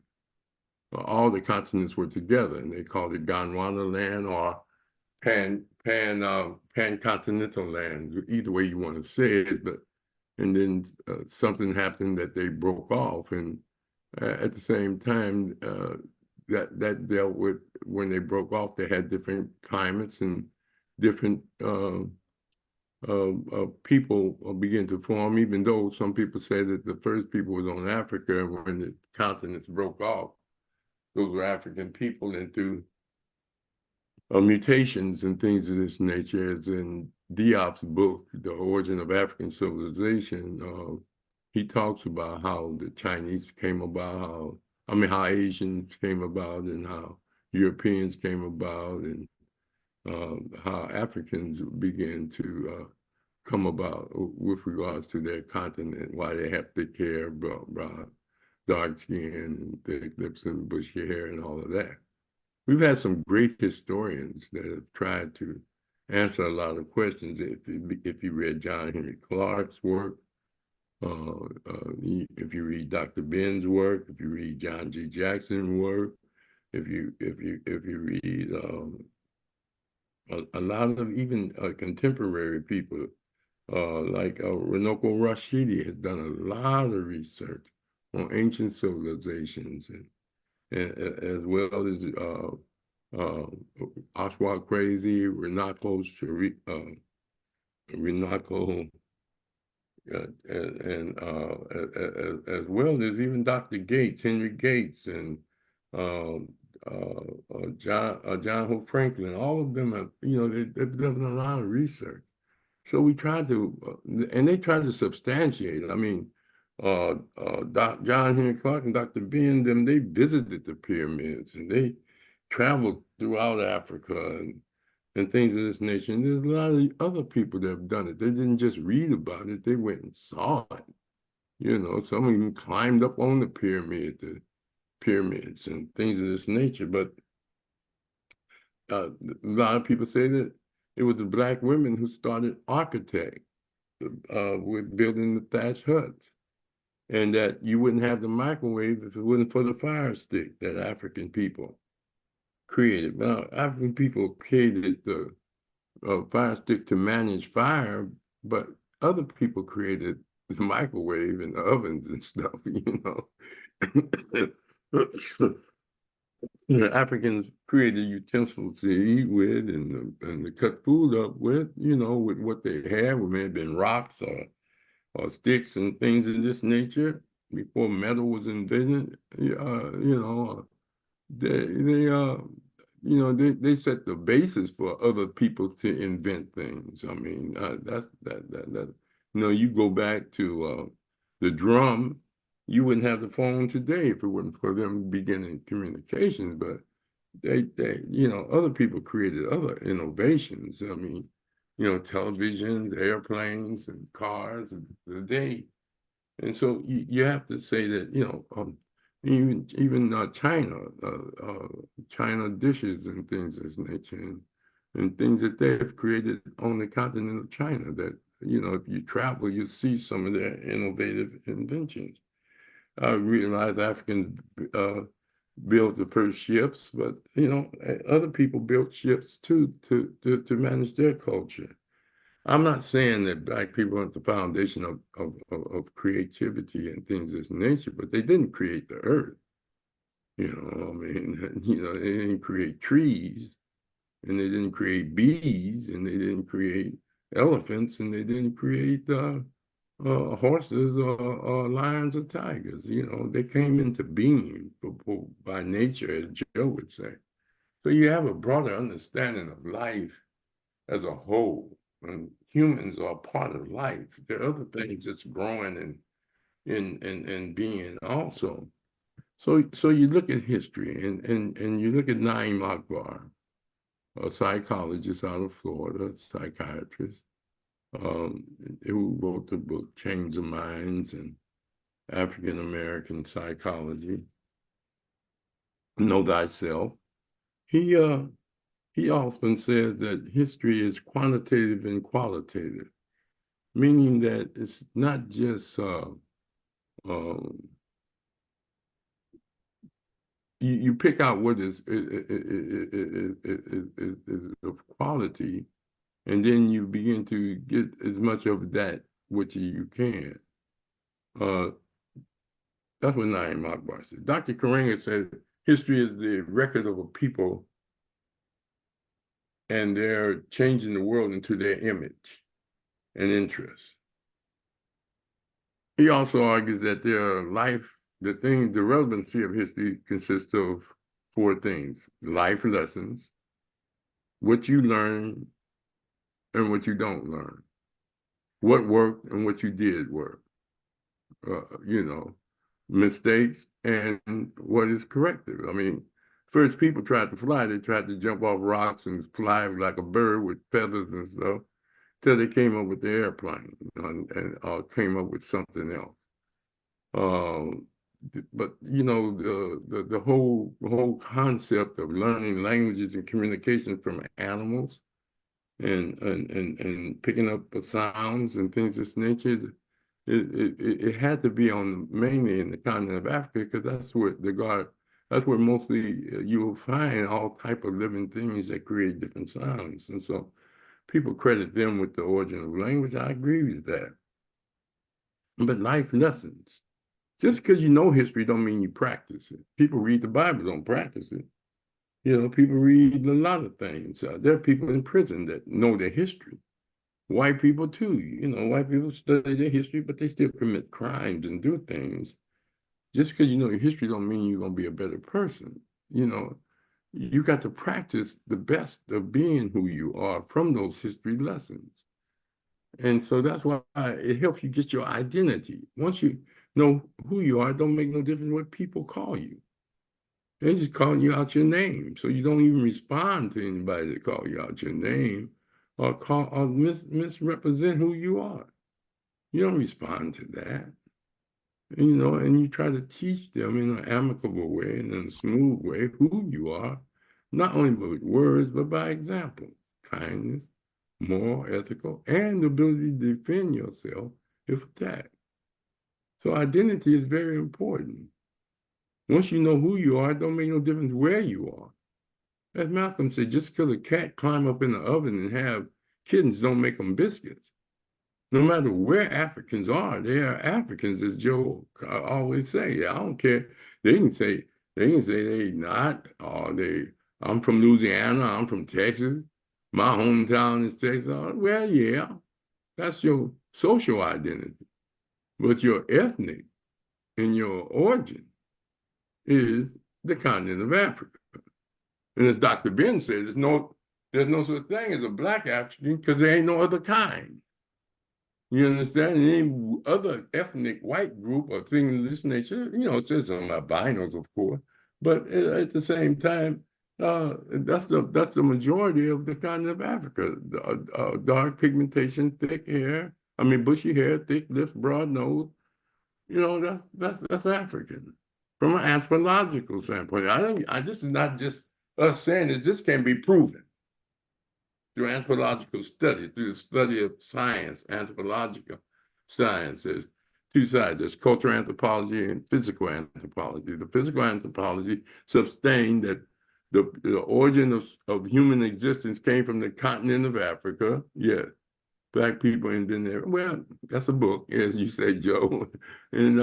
Speaker 1: All the continents were together, and they called it Gondwana land or pan-continental land, either way you want to say it. And then something happened that they broke off, and at the same time, that dealt with when they broke off, they had different climates and different people began to form, even though some people say that the first people was on Africa, and when the continents broke off, those were African people, and through mutations and things of this nature, as in Diop's book, The Origin of African Civilization, he talks about how the Chinese came about, how Asians came about, and how Europeans came about, and how Africans began to come about with regards to their continent, why they have thick hair, brown, dark skin, and thick lips and bushy hair and all of that. We've had some great historians that have tried to answer a lot of questions. If you read John Henry Clark's work, if you read Dr. Ben's work, if you read John G. Jackson's work, if you read a lot of even contemporary people, like Runoko Rashidi has done a lot of research on ancient civilizations, and as well as Oswald Crazy, Renako, and as well as even Dr. Gates, Henry Gates, and John Hope Franklin. All of them have, they've done a lot of research. So we try to, and they try to substantiate. I mean, John Henry Clark and Dr. Ben, they visited the pyramids, and they traveled throughout Africa and things of this nature. And there's a lot of other people that have done it. They didn't just read about it, they went and saw it. You know, some even climbed up on the pyramids and things of this nature. But a lot of people say that it was the Black women who started architect with building the thatch huts, and that you wouldn't have the microwave if it wasn't for the fire stick that African people created. Now, African people created the fire stick to manage fire, but other people created the microwave and the ovens and stuff, you know. The Africans created utensils to eat with and to cut food up with, you know, with what they had, which may have been rocks or sticks and things of this nature before metal was invented. You know, they set the basis for other people to invent things. I mean, that you know, you go back to the drum, you wouldn't have the phone today if it wasn't for them beginning communications. But you know, other people created other innovations. I mean, you know, televisions, airplanes, and cars of the day. And so you have to say that, you know, even China dishes and things of this nature, and things that they have created on the continent of China that, you know, if you travel, you see some of their innovative inventions. I realize Africans built the first ships, but, you know, other people built ships too to manage their culture. I'm not saying that Black people aren't the foundation of creativity and things of this nature, but they didn't create the earth. You know, I mean, you know, they didn't create trees, and they didn't create bees, and they didn't create elephants, and they didn't create horses or lions or tigers. You know, they came into being by nature, as Joe would say. So you have a broader understanding of life as a whole. And humans are part of life. There are other things that's growing and being also. So you look at history and you look at Naim Akbar, a psychologist out of Florida, a psychiatrist, who wrote the book Chains of Minds and African American Psychology, Know Thyself. He often says that history is quantitative and qualitative, meaning that it's not just you pick out what is of quality, and then you begin to get as much of that which you can. That's what Naim Akbar said. Dr. Karenga said history is the record of a people, and they're changing the world into their image and interest. He also argues that the relevancy of history consists of four things: life lessons, what you learn and what you don't learn, what worked and what you did work, you know, mistakes and what is corrective. I mean, first people tried to fly, they tried to jump off rocks and fly like a bird with feathers and stuff, till they came up with the airplane and came up with something else. But you know, the whole concept of learning languages and communication from animals and picking up sounds and things of this nature, it had to be mainly in the continent of Africa, because that's where mostly you will find all type of living things that create different sounds. And so people credit them with the origin of language. I agree with that. But life lessons. Just because you know history don't mean you practice it. People read the Bible, don't practice it. You know, people read a lot of things. There are people in prison that know their history. White people too. You know, white people study their history, but they still commit crimes and do things. Just because you know your history don't mean you're going to be a better person. You know, you got to practice the best of being who you are from those history lessons. And so that's why it helps you get your identity. Once you know who you are, it don't make no difference what people call you. They're just calling you out your name. So you don't even respond to anybody that call you out your name or misrepresent who you are. You don't respond to that. and you try to teach them in an amicable way and in a smooth way who you are, not only with words, but by example, kindness, moral, ethical, and the ability to defend yourself if attacked. So identity is very important. Once you know who you are, it don't make no difference where you are. As Malcolm said, just because a cat climb up in the oven and have kittens don't make them biscuits. No matter where Africans are, they are Africans, as Joe always say. I don't care. They can say they not, or I'm from Louisiana, I'm from Texas, my hometown is Texas. Well, yeah, that's your social identity. But your ethnic and your origin is the continent of Africa. And as Dr. Ben said, there's no such thing as a black African because there ain't no other kind. You understand? Any other ethnic white group or thing of this nature, it says something about albinos, of course, but at the same time, that's the majority of the continent of Africa. Dark pigmentation, thick hair, bushy hair, thick lips, broad nose. That's African from an anthropological standpoint. This is not just us saying it. This can be proven through anthropological study, through the study of science, anthropological sciences, two sides. There's cultural anthropology and physical anthropology. The physical anthropology sustained that the origin of human existence came from the continent of Africa. Yes, black people ain't been there. Well, that's a book, as you say, Joe, and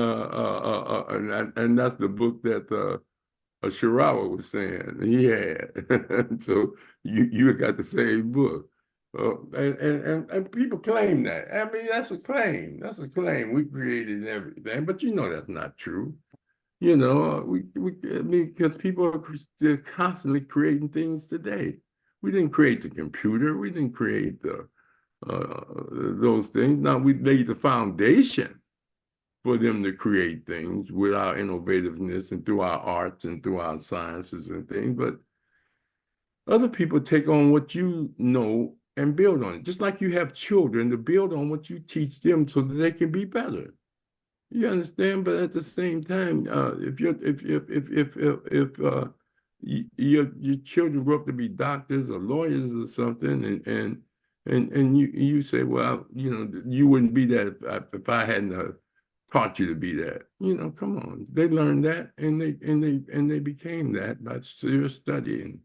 Speaker 1: that's the book that Shirawa was saying he had. So you got the same book. And people claim that. That's a claim. That's a claim. We created everything, but that's not true. Because people they're constantly creating things today. We didn't create the computer. We didn't create those things. Now we laid the foundation for them to create things with our innovativeness and through our arts and through our sciences and things. But other people take on what you know and build on it. Just like you have children to build on what you teach them so that they can be better. You understand? But at the same time, if your children grow up to be doctors or lawyers or something, and you say, well, you wouldn't be that if I hadn't taught you to be that. Come on. They learned that and they became that by serious studying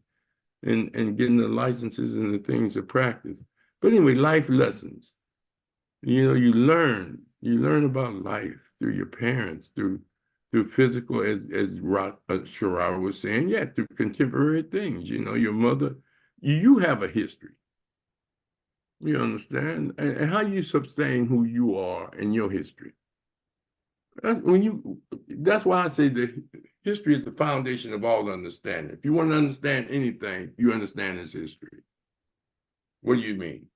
Speaker 1: and getting the licenses and the things to practice. But anyway, life lessons. You learn about life through your parents, through physical, as Sharara was saying, through contemporary things. Your mother, you have a history. You understand? And how you sustain who you are in your history. That's why I say the history is the foundation of all understanding. If you want to understand anything, you understand its history. What do you mean?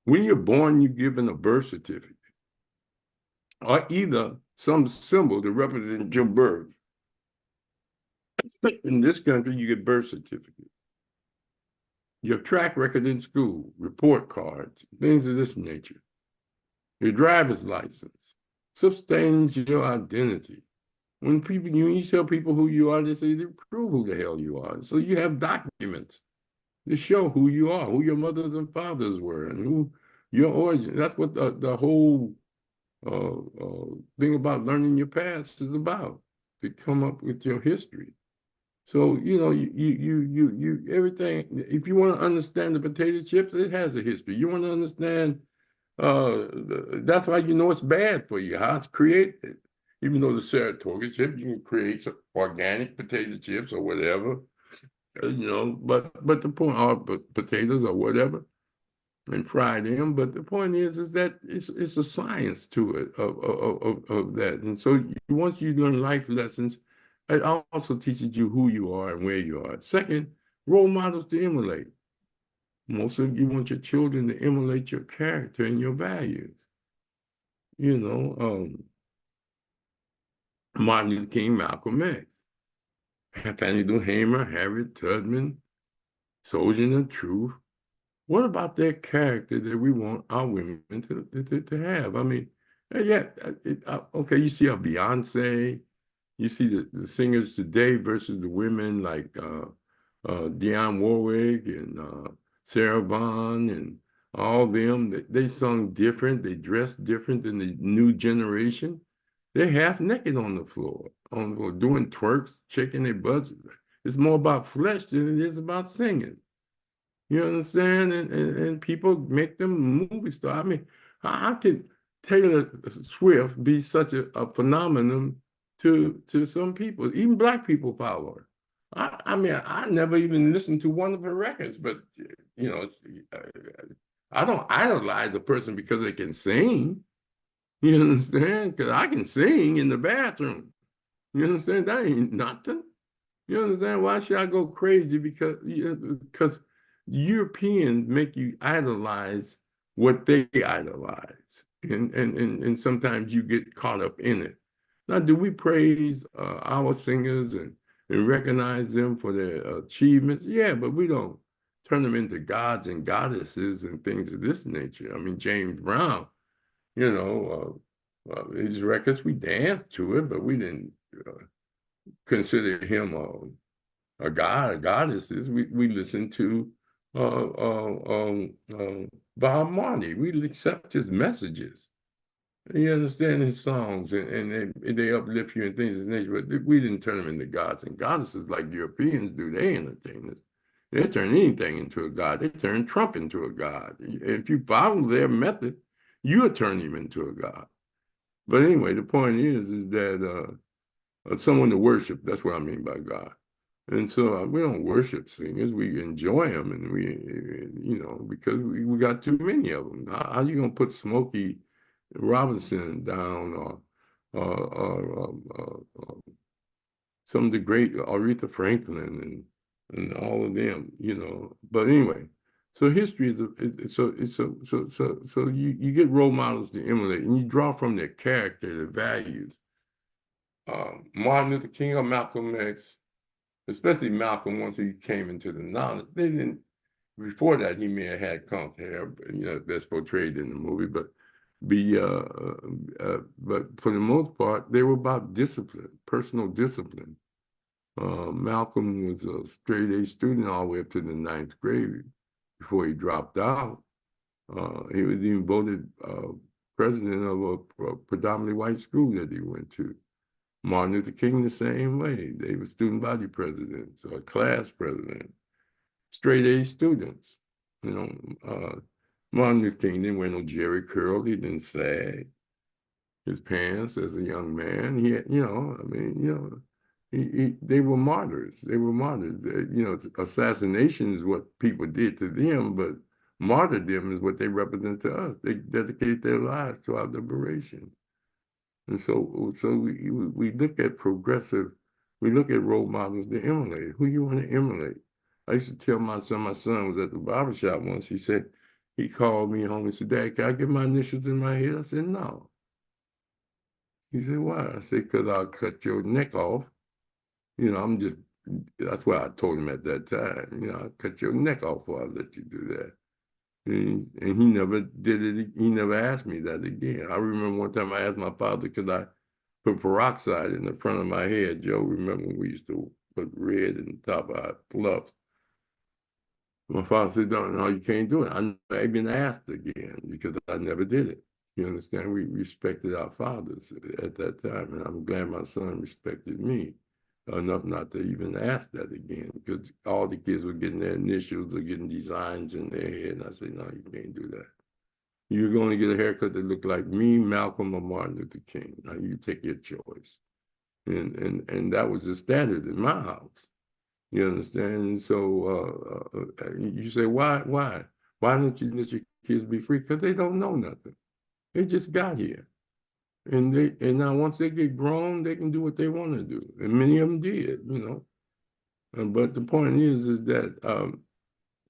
Speaker 1: When you're born, you're given a birth certificate or either some symbol to represent your birth. In this country, you get birth certificate. Your track record in school, report cards, things of this nature. Your driver's license sustains your identity. When you tell people who you are, they say they prove who the hell you are. So you have documents to show who you are, who your mothers and fathers were, and who your origin. That's what the whole thing about learning your past is about, to come up with your history. So you everything. If you want to understand the potato chips, it has a history. You want to understand. That's why it's bad for you, how it's created. Even though the Saratoga chip, you can create some organic potato chips or whatever, but the point are potatoes or whatever, and fry them. But the point is that it's a science to it of that. And so once you learn life lessons, it also teaches you who you are and where you are. Second, role models to emulate. Most of you want your children to emulate your character and your values. Martin Luther King, Malcolm X, Fannie Lou Hamer, Harriet Tubman, Soldier of Truth, what about that character that we want our women to have? I mean, yeah, okay, you see a Beyonce, you see the singers today versus the women like Dionne Warwick and Sarah Vaughan and all them. They sung different, they dressed different than the new generation. They're half naked on the floor, doing twerks, shaking their butts. It's more about flesh than it is about singing. You understand? And people make them movie star. I mean, how could Taylor Swift be such a phenomenon to some people? Even black people follow her. I mean, I never even listened to one of her records, but you know, I don't idolize a person because they can sing. You understand? Because I can sing in the bathroom. You understand? That ain't nothing. You understand? Why should I go crazy? Because Europeans make you idolize what they idolize. And sometimes you get caught up in it. Now, do we praise our singers and recognize them for their achievements? Yeah, but we don't turn them into gods and goddesses and things of this nature. I mean, James Brown, you know, his records, we danced to it, but we didn't consider him a god, a goddesses. We listen to Bob Marley. We accept his messages. You understand his songs, and they uplift you and things of that nature. But we didn't turn them into gods and goddesses like Europeans do. They entertain us. They turn anything into a god. They turn Trump into a god. If you follow their method, you'll turn him into a god. But anyway, the point is that someone to worship. That's what I mean by God. And so we don't worship singers. We enjoy them, and because we got too many of them. How you gonna put Smokey Robinson down, or some of the great Aretha Franklin and all of them, But anyway, so history so you get role models to emulate, and you draw from their character, their values. Martin Luther King or Malcolm X, especially Malcolm, once he came into the knowledge, they didn't. Before that, he may have had conk hair, that's portrayed in the movie, but for the most part, they were about discipline, personal discipline. Malcolm was a straight A student all the way up to the 9th grade before he dropped out. He was even voted president of a predominantly white school that he went to. Martin Luther King the same way. They were student body presidents or class president, straight A students. Martin Luther King didn't wear no Jerry curl. He didn't sag his pants as a young man. He had, they were martyrs. They were martyrs. Assassination is what people did to them, but martyrdom is what they represent to us. They dedicated their lives to our liberation. And so we look at we look at role models to emulate. Who you want to emulate? I used to tell my son was at the barbershop once. He called me home and said, "Dad, can I get my initials in my head?" I said, "No." He said, "Why?" I said, "Because I'll cut your neck off. That's what I told him at that time. I'll cut your neck off before I let you do that." And he never did it. He never asked me that again. I remember one time I asked my father, could I put peroxide in the front of my head? Joe, remember we used to put red in the top of our fluff. My father said, no, you can't do it. I never been asked again because I never did it. You understand? We respected our fathers at that time, and I'm glad my son respected me enough not to even ask that again, because all the kids were getting their initials or getting designs in their head. And I said, no, you can't do that. You're going to get a haircut that looked like me, Malcolm, or Martin Luther King. Now you take your choice. And that was the standard in my house. You understand? And so you say, why? Why don't you let your kids be free? Because they don't know nothing. They just got here. And now once they get grown, they can do what they want to do. And many of them did, But the point is that,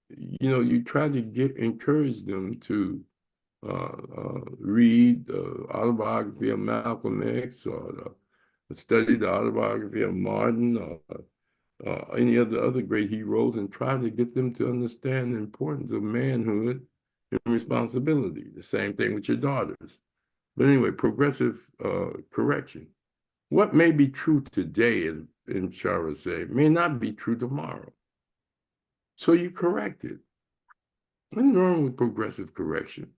Speaker 1: you try to encourage them to read the autobiography of Malcolm X or study the autobiography of Martin or any of the other great heroes, and try to get them to understand the importance of manhood and responsibility. The same thing with your daughters. But anyway, progressive correction. What may be true today, in Shara say, may not be true tomorrow. So you correct it. What's wrong with progressive correction?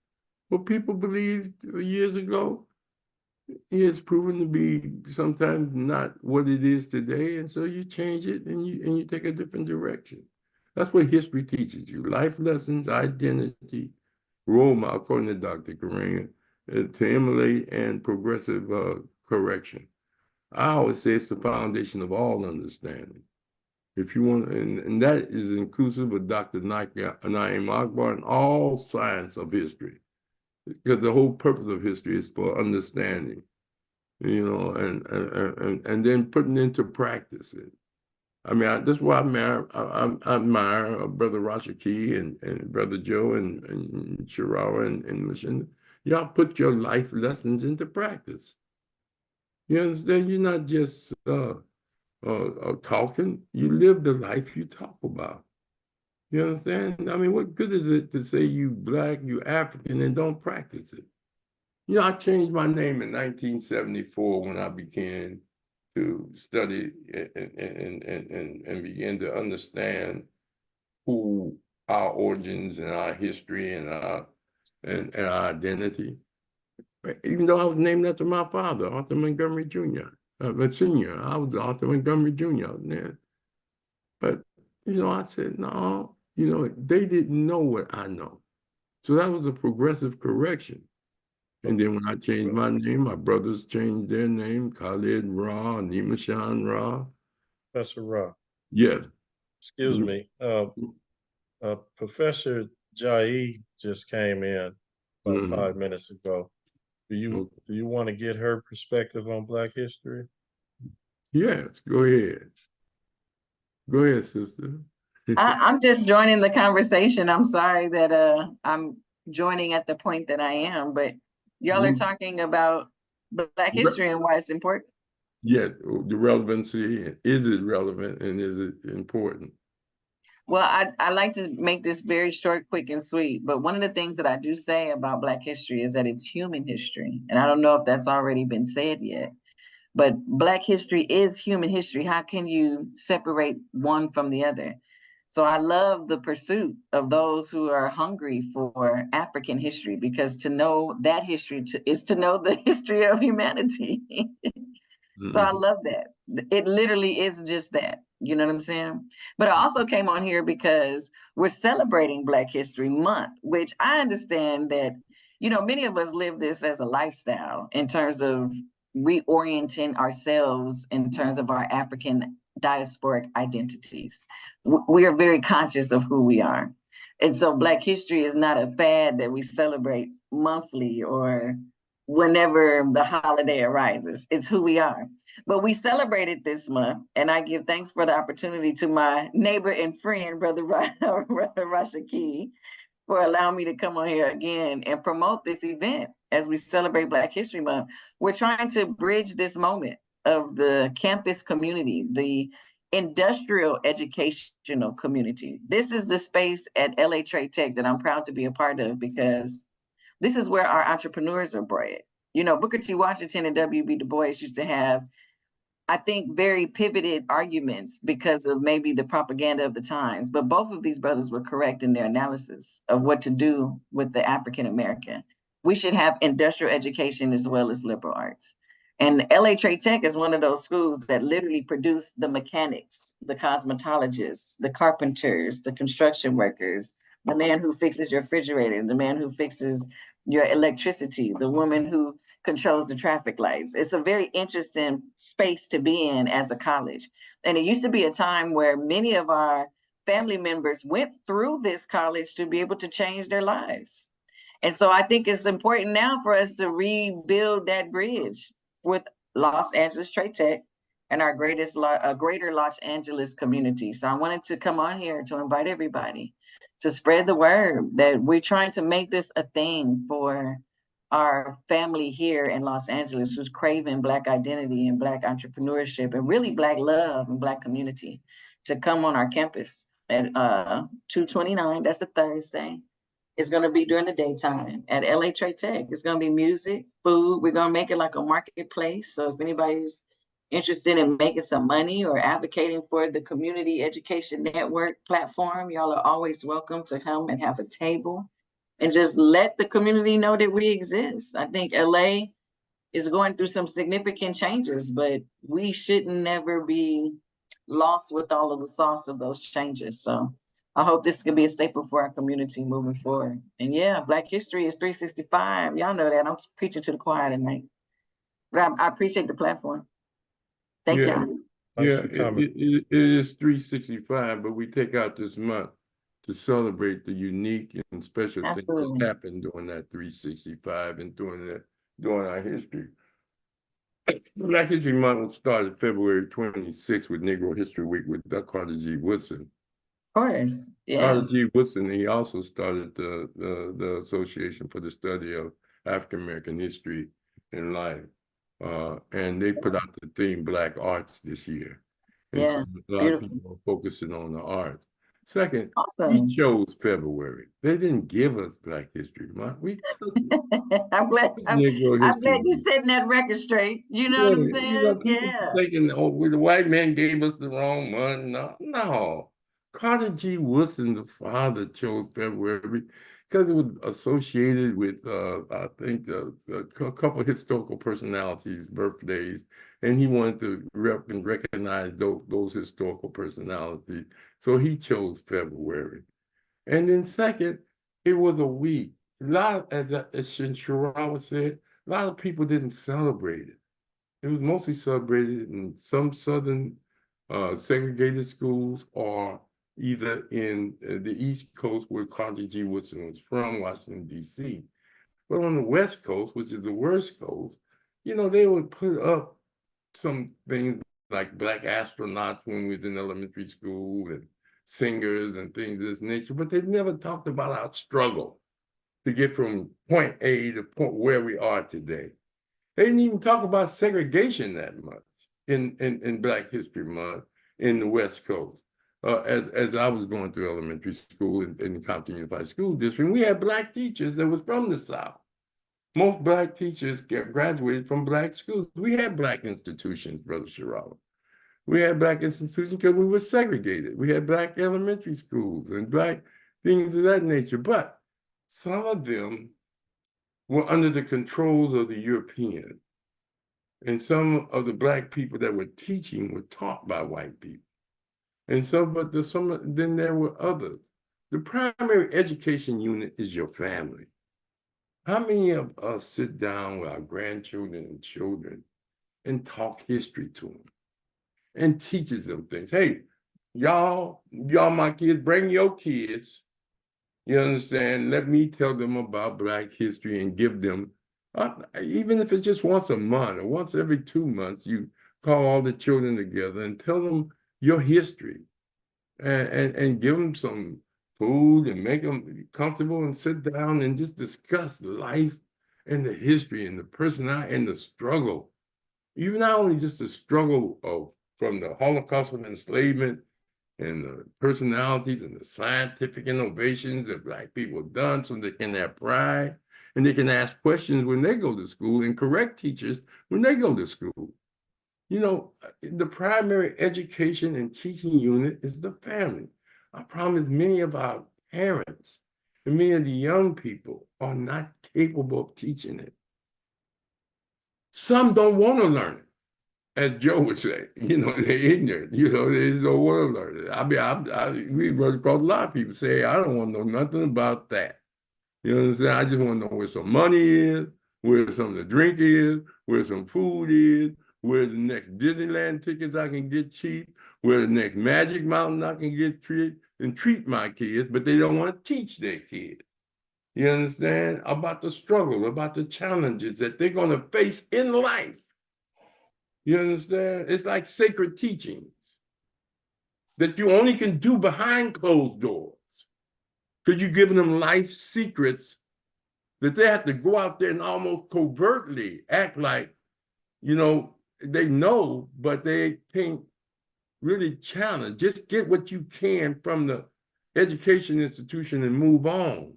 Speaker 1: What people believed years ago is proven to be sometimes not what it is today, and so you change it and you take a different direction. That's what history teaches you: life lessons, identity, role model, according to Dr. Kareem, to emulate and progressive correction. I always say it's the foundation of all understanding. If you want, and that is inclusive of Dr. Naim Akbar and all science of history, because the whole purpose of history is for understanding, and then putting into practice it. I mean, that's why I admire Brother Rashaki and Brother Joe and Shirawa and Mshinda. Y'all put your life lessons into practice. You understand? You're not just talking. You live the life you talk about. You understand? I mean, what good is it to say you Black, you African, and don't practice it? I changed my name in 1974 when I began to study and begin to understand who our origins and our history and our identity. Even though I was named after my father, Arthur Montgomery Jr., Senior. I was Arthur Montgomery Jr. then. But, I said, no, they didn't know what I know. So that was a progressive correction. And then when I changed my name, my brothers changed their name, Khalid Rahh, Nimashan Rahh.
Speaker 4: Professor Rahh.
Speaker 1: Yes.
Speaker 4: Excuse me. Professor Jai just came in about 5 minutes ago. Do you want to get her perspective on Black history?
Speaker 1: Yes, go ahead. Go ahead, sister.
Speaker 6: I'm just joining the conversation. I'm sorry that I'm joining at the point that I am, but y'all are talking about Black history and why it's important.
Speaker 1: Yeah, the relevancy. Is it relevant and is it important?
Speaker 6: Well, I like to make this very short, quick, and sweet. But one of the things that I do say about Black history is that it's human history. And I don't know if that's already been said yet. But Black history is human history. How can you separate one from the other? So I love the pursuit of those who are hungry for African history, because to know that history is to know the history of humanity. So I love that. It literally is just that. You know what I'm saying? But I also came on here because we're celebrating Black History Month, which I understand that, many of us live this as a lifestyle in terms of reorienting ourselves in terms of our African diasporic identities. We are very conscious of who we are. And so Black history is not a fad that we celebrate monthly or whenever the holiday arises. It's who we are. But we celebrated this month, and I give thanks for the opportunity to my neighbor and friend, Brother Rashaki, for allowing me to come on here again and promote this event as we celebrate Black History Month. We're trying to bridge this moment of the campus community, the industrial educational community. This is the space at LA Trade Tech that I'm proud to be a part of, because this is where our entrepreneurs are bred. Booker T. Washington and W.B. Du Bois used to have, I think, very pivoted arguments because of maybe the propaganda of the times. But both of these brothers were correct in their analysis of what to do with the African American. We should have industrial education as well as liberal arts. And LA Trade Tech is one of those schools that literally produce the mechanics, the cosmetologists, the carpenters, the construction workers, the man who fixes your refrigerator, the man who fixes your electricity, the woman who controls the traffic lights. It's a very interesting space to be in as a college. And it used to be a time where many of our family members went through this college to be able to change their lives. And so I think it's important now for us to rebuild that bridge with Los Angeles Trade Tech and our greater Los Angeles community. So I wanted to come on here to invite everybody to spread the word that we're trying to make this a thing for our family here in Los Angeles who's craving Black identity and Black entrepreneurship and really Black love and Black community. to come on our campus at 229. That's a Thursday. It's going to be during the daytime at LA Trade Tech. It's going to be music, food. We're going to make it like a marketplace. So if anybody's interested in making some money or advocating for the Community Education Network platform, y'all are always welcome to come and have a table and just let the community know that we exist. I think LA is going through some significant changes, but we shouldn't never be lost with all of the sauce of those changes. So I hope this could be a staple for our community moving forward. And yeah, Black History is 365. Y'all know that. I'm preaching to the choir tonight. But I appreciate the platform. Thank y'all.
Speaker 1: Yeah, it is 365, but we take out this month to celebrate the unique and special things that happened during that 365 and during our history. Black History Month will start February 26th with Negro History Week with Carter G. Woodson.
Speaker 6: Of course, yeah.
Speaker 1: Carter G. Woodson, he also started the Association for the Study of African American History and Life. And they put out the theme Black Arts this year. And so a lot of people are focusing on the arts. Second, we chose February. They didn't give us Black History Month. We took it.
Speaker 6: I'm glad you're setting that record straight. You know what I'm saying?
Speaker 1: You know, people thinking, oh, the white man gave us the wrong month. No. Carter G. Woodson, the father, chose February because it was associated with, I think, a couple of historical personalities' birthdays, and he wanted to recognize those historical personalities. So he chose February. And then second, it was a week. A lot, as Sharawa said, a lot of people didn't celebrate it. It was mostly celebrated in some southern segregated schools or either in the East Coast where Carter G. Woodson was from, Washington, D.C. But on the West Coast, which is the worst coast, you know, they would put up some things like Black astronauts when we was in elementary school and singers and things of this nature, but they never talked about our struggle to get from point A to point where we are today. They didn't even talk about segregation that much in Black History Month in the West Coast. As I was going through elementary school in Compton Unified School District, we had Black teachers that was from the South. Most Black teachers graduated from Black schools. We had Black institutions, Brother Sharawa. We had Black institutions because we were segregated. We had Black elementary schools and Black things of that nature. But some of them were under the controls of the European. And some of the Black people that were teaching were taught by white people. And so, then there were others. The primary education unit is your family. How many of us sit down with our grandchildren and children and talk history to them and teaches them things? Hey, y'all my kids, bring your kids. You understand? Let me tell them about Black history and give them, even if it's just once a month or once every 2 months, you call all the children together and tell them your history and give them some food and make them comfortable and sit down and just discuss life and the history and the personality and the struggle. Even not only just the struggle from the Holocaust of enslavement and the personalities and the scientific innovations that Black people have done so they can have pride and they can ask questions when they go to school and correct teachers when they go to school. You know, the primary education and teaching unit is the family. I promise many of our parents and many of the young people are not capable of teaching it. Some don't want to learn it, as Joe would say. You know, they're ignorant. You know, they just don't want to learn it. I mean, we run across a lot of people say, I don't want to know nothing about that. You know what I'm saying? I just want to know where some money is, where some of the drink is, where some food is, where the next Disneyland tickets I can get cheap, where the next Magic Mountain I can get treat my kids, but they don't want to teach their kids. You understand? About the struggle, about the challenges that they're going to face in life. You understand? It's like sacred teachings that you only can do behind closed doors because you're giving them life secrets that they have to go out there and almost covertly act like, you know, they know, but they can't really challenge. Just get what you can from the education institution and move on.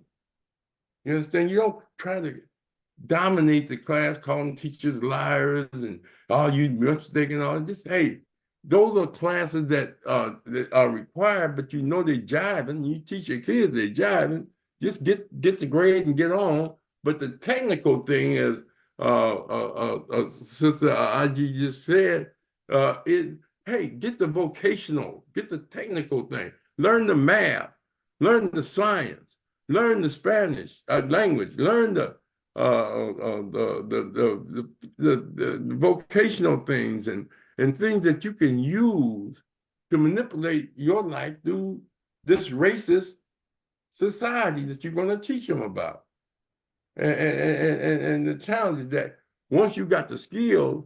Speaker 1: You understand? You don't try to dominate the class, calling teachers liars and all you mistaken all. Just hey, those are classes that are required, but you know they jiving. You teach your kids they jiving. Just get the grade and get on. But the technical thing is, Sister IG just said, hey, get the vocational, get the technical thing, learn the math, learn the science, learn the Spanish language, learn the vocational things and things that you can use to manipulate your life through this racist society that you're going to teach them about. And the challenge is that once you got the skills,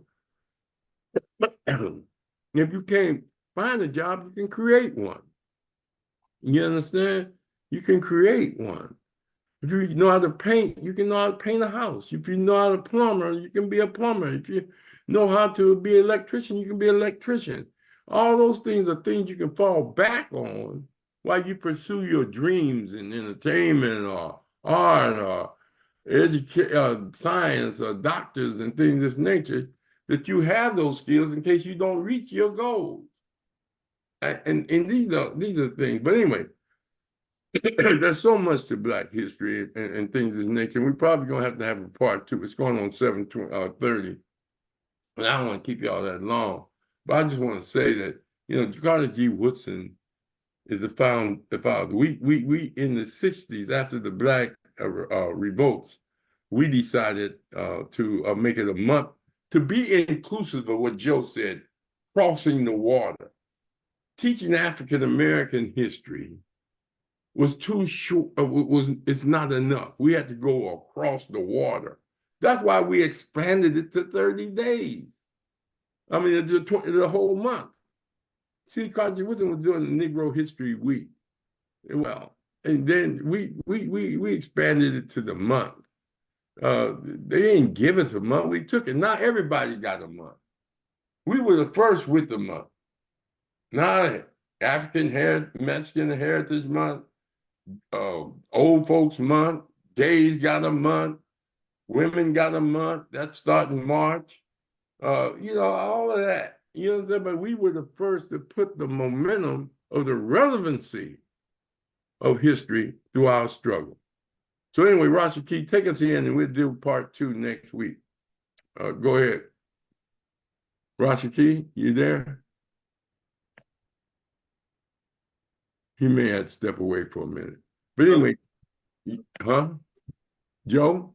Speaker 1: if you can't find a job, you can create one. You understand? You can create one. If you know how to paint, you can know how to paint a house. If you know how to plumber, you can be a plumber. If you know how to be an electrician, you can be an electrician. All those things are things you can fall back on while you pursue your dreams in entertainment or art or science or doctors and things of this nature, that you have those skills in case you don't reach your goals. And these are things. But anyway, there's so much to Black history and things of this nature. We're probably going to have a part 2. It's going on 7:30. And I don't want to keep y'all that long. But I just want to say that, Jakarta G. Woodson is the founder. We in the 60s, after the Black revolts, we decided to make it a month to be inclusive of what Joe said, crossing the water. Teaching African American history was too short. It's not enough. We had to go across the water. That's why we expanded it to 30 days. I mean, the whole month. See, Carter Woodson was doing the Negro History Week. Well, and then we expanded it to the month. They didn't give us a month. We took it. Not everybody got a month. We were the first with the month. Not Mexican Heritage Month, Old Folks Month, gays got a month, women got a month. That's starting March. All of that. But we were the first to put the momentum of the relevancy of history through our struggle. So anyway, Rashaki, take us in and we'll do part 2 next week. Go ahead. Rashaki, you there? He may have to step away for a minute. But anyway, Joe?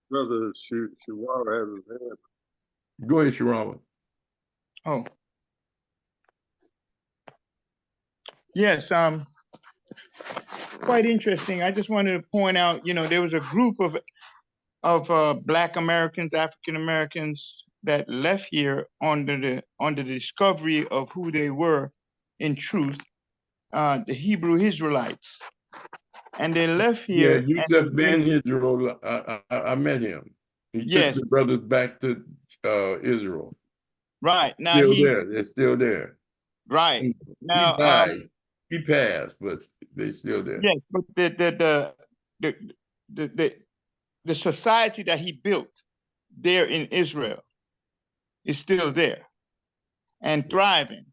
Speaker 3: Brother Shawara has his hand.
Speaker 1: Go ahead, Shawara.
Speaker 2: Oh. Yes, quite interesting. I just wanted to point out, there was a group of Black Americans, African Americans that left here under the discovery of who they were in truth, the Hebrew Israelites. And they left here.
Speaker 1: Yeah, Yusuf Ben Israel, I met him. He took the brothers back to Israel.
Speaker 2: Right. Now
Speaker 1: they're still there.
Speaker 2: Right. Now
Speaker 1: he died. He passed, but they're still there.
Speaker 2: Yes, but the society that he built there in Israel is still there and thriving.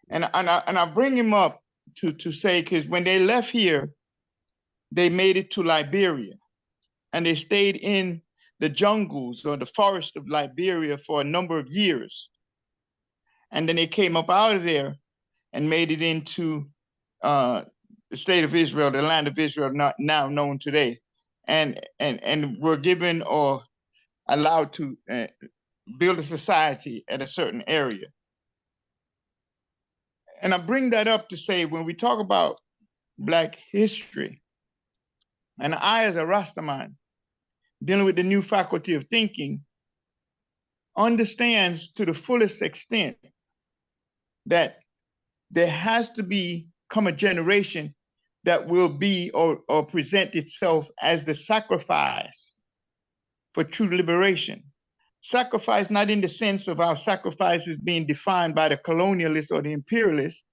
Speaker 2: And I bring him up to say, because when they left here, they made it to Liberia and they stayed in the jungles or the forest of Liberia for a number of years. And then they came up out of there and made it into the state of Israel, the land of Israel, not now known today, and were given or allowed to build a society at a certain area. And I bring that up to say, when we talk about Black history, and I as a Rastaman, dealing with the new faculty of thinking, understands to the fullest extent that there has to become a generation that will be or present itself as the sacrifice for true liberation. sacrifice not in the sense of our sacrifices being defined by the colonialists or the imperialists,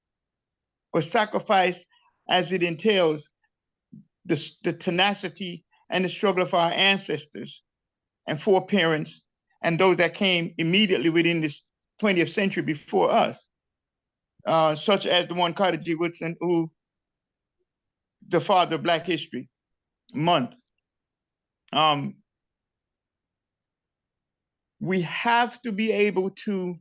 Speaker 2: but sacrifice as it entails the tenacity and the struggle of our ancestors and foreparents and those that came immediately within this 20th century before us, such as the one Carter G. Woodson, who the father of Black History Month. We have to be able to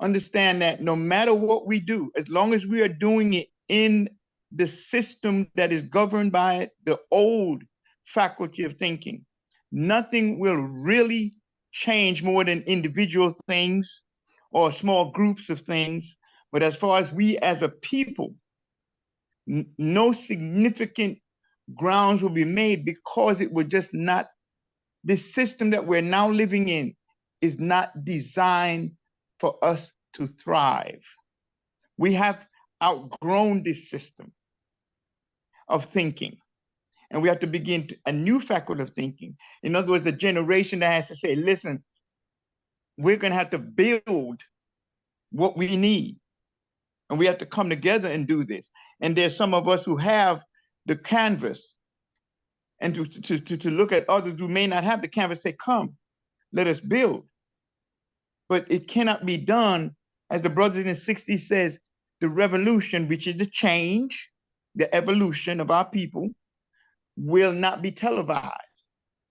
Speaker 2: understand that no matter what we do, as long as we are doing it in the system that is governed by the old faculty of thinking, nothing will really change more than individual things or small groups of things. But as far as we as a people, no significant grounds will be made, because it will just not, this system that we're now living in is not designed for us to thrive. We have outgrown this system of thinking, and we have to begin a new faculty of thinking. In other words, the generation that has to say, listen, we're going to have to build what we need, and we have to come together and do this. And there's some of us who have the canvas, and to look at others who may not have the canvas, say, come, let us build. But it cannot be done, as the brothers in the 60s says, the revolution, which is the change, the evolution of our people, will not be televised.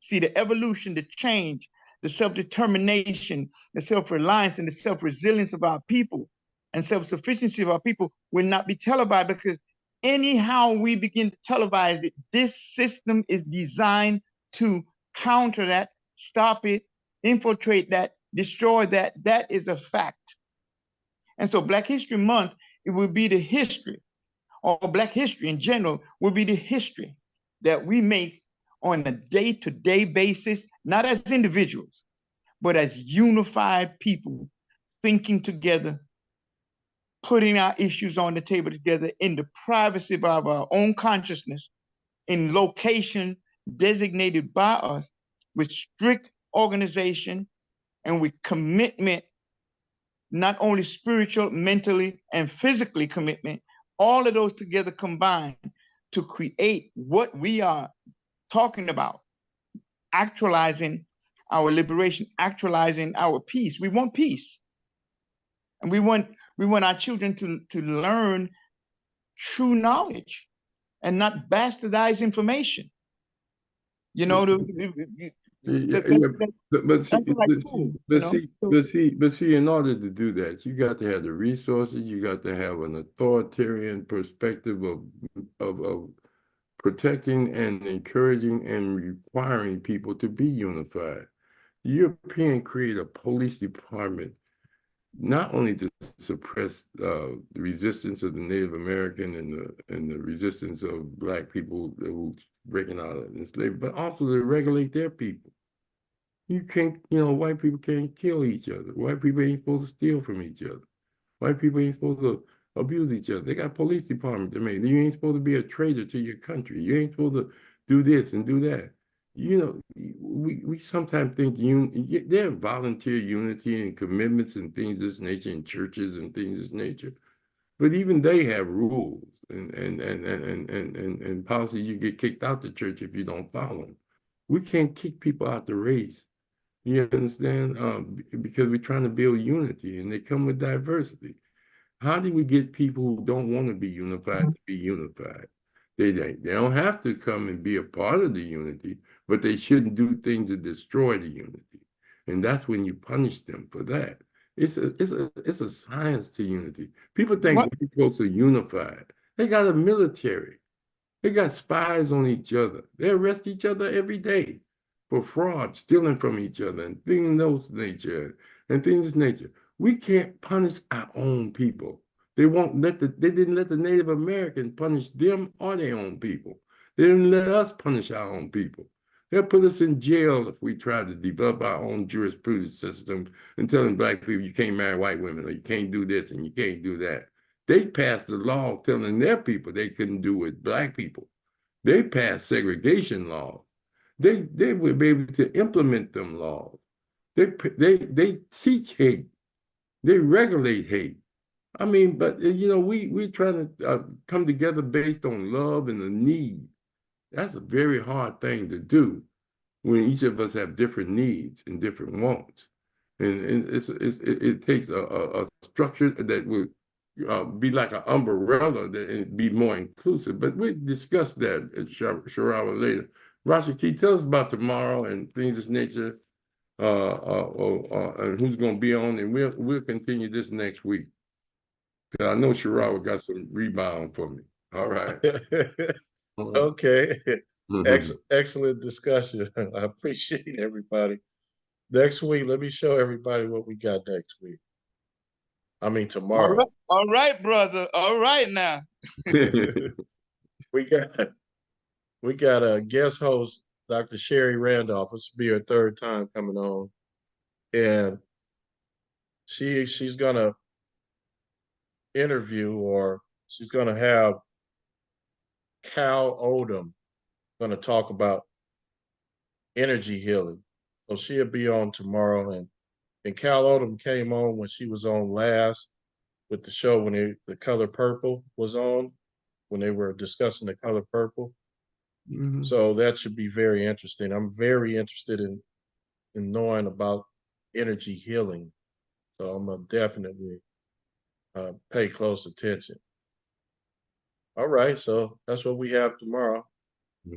Speaker 2: See, the evolution, the change, the self-determination, the self-reliance, and the self-resilience of our people and self-sufficiency of our people will not be televised, because anyhow we begin to televise it, this system is designed to counter that, stop it, infiltrate that, destroy that. That is a fact. And so Black History Month, it will be the history, or Black history in general, will be the history that we make on a day-to-day basis, not as individuals, but as unified people, thinking together, putting our issues on the table together in the privacy of our own consciousness, in location designated by us, with strict organization and with commitment, not only spiritual, mentally, and physically commitment, all of those together combined to create what we are talking about, actualizing our liberation, actualizing our peace. We want peace. And we want our children to learn true knowledge and not bastardize information. You know,
Speaker 1: but see, in order to do that, you got to have the resources. You got to have an authoritarian perspective of protecting and encouraging and requiring people to be unified. The European created a police department not only to suppress the resistance of the Native American and the resistance of Black people who breaking out of enslavement, but also to regulate their people. You can't, white people can't kill each other. White people ain't supposed to steal from each other. White people ain't supposed to abuse each other. They got police department to make. You ain't supposed to be a traitor to your country. You ain't supposed to do this and do that. We sometimes think there are volunteer unity and commitments and things of this nature in churches and things of this nature, but even they have rules and policies. You get kicked out the church if you don't follow them. We can't kick people out the race. You understand? Because we're trying to build unity, and they come with diversity. How do we get people who don't want to be unified to be unified? They don't have to come and be a part of the unity, but they shouldn't do things to destroy the unity. And that's when you punish them for that. It's a science to unity. People think white folks are unified. They got a military. They got spies on each other. They arrest each other every day for fraud, stealing from each other, and things of those nature, and things of this nature. We can't punish our own people. They didn't let the Native Americans punish them or their own people. They didn't let us punish our own people. They'll put us in jail if we try to develop our own jurisprudence system and telling Black people you can't marry white women, or you can't do this and you can't do that. They passed the law telling their people they couldn't do with Black people. They passed segregation laws. They would be able to implement them laws. They teach hate. They regulate hate. I mean, but we trying to come together based on love and the need. That's a very hard thing to do when each of us have different needs and different wants, and it takes a structure that would be like an umbrella and be more inclusive. But we discussed that at Sharawa later. Rashaki, tell us about tomorrow and things of this nature, and who's going to be on, and we'll continue this next week. I know Sharawa got some rebound for me. All right.
Speaker 4: Okay. Excellent discussion. I appreciate everybody. Next week, let me show everybody what we got next week. I mean, tomorrow.
Speaker 2: All right, brother. All right now.
Speaker 4: we got a guest host, Dr. Sherry Randolph. This will be her third time coming on. And she's gonna interview, or she's gonna have Cal Odom gonna talk about energy healing. So she'll be on tomorrow, and Cal Odom came on when she was on last with the show when the color purple was on, when they were discussing the color purple. So that should be very interesting. I'm very interested in knowing about energy healing. So I'm gonna definitely pay close attention. All right, so that's what we have tomorrow.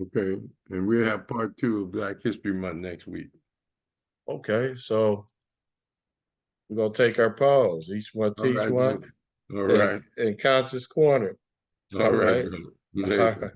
Speaker 1: Okay, and we'll have part 2 of Black History Month next week.
Speaker 4: Okay, so we're gonna take our pause. Each one teach one.
Speaker 1: All right.
Speaker 4: And Conscious Corner.
Speaker 1: All right, brother.
Speaker 4: All right.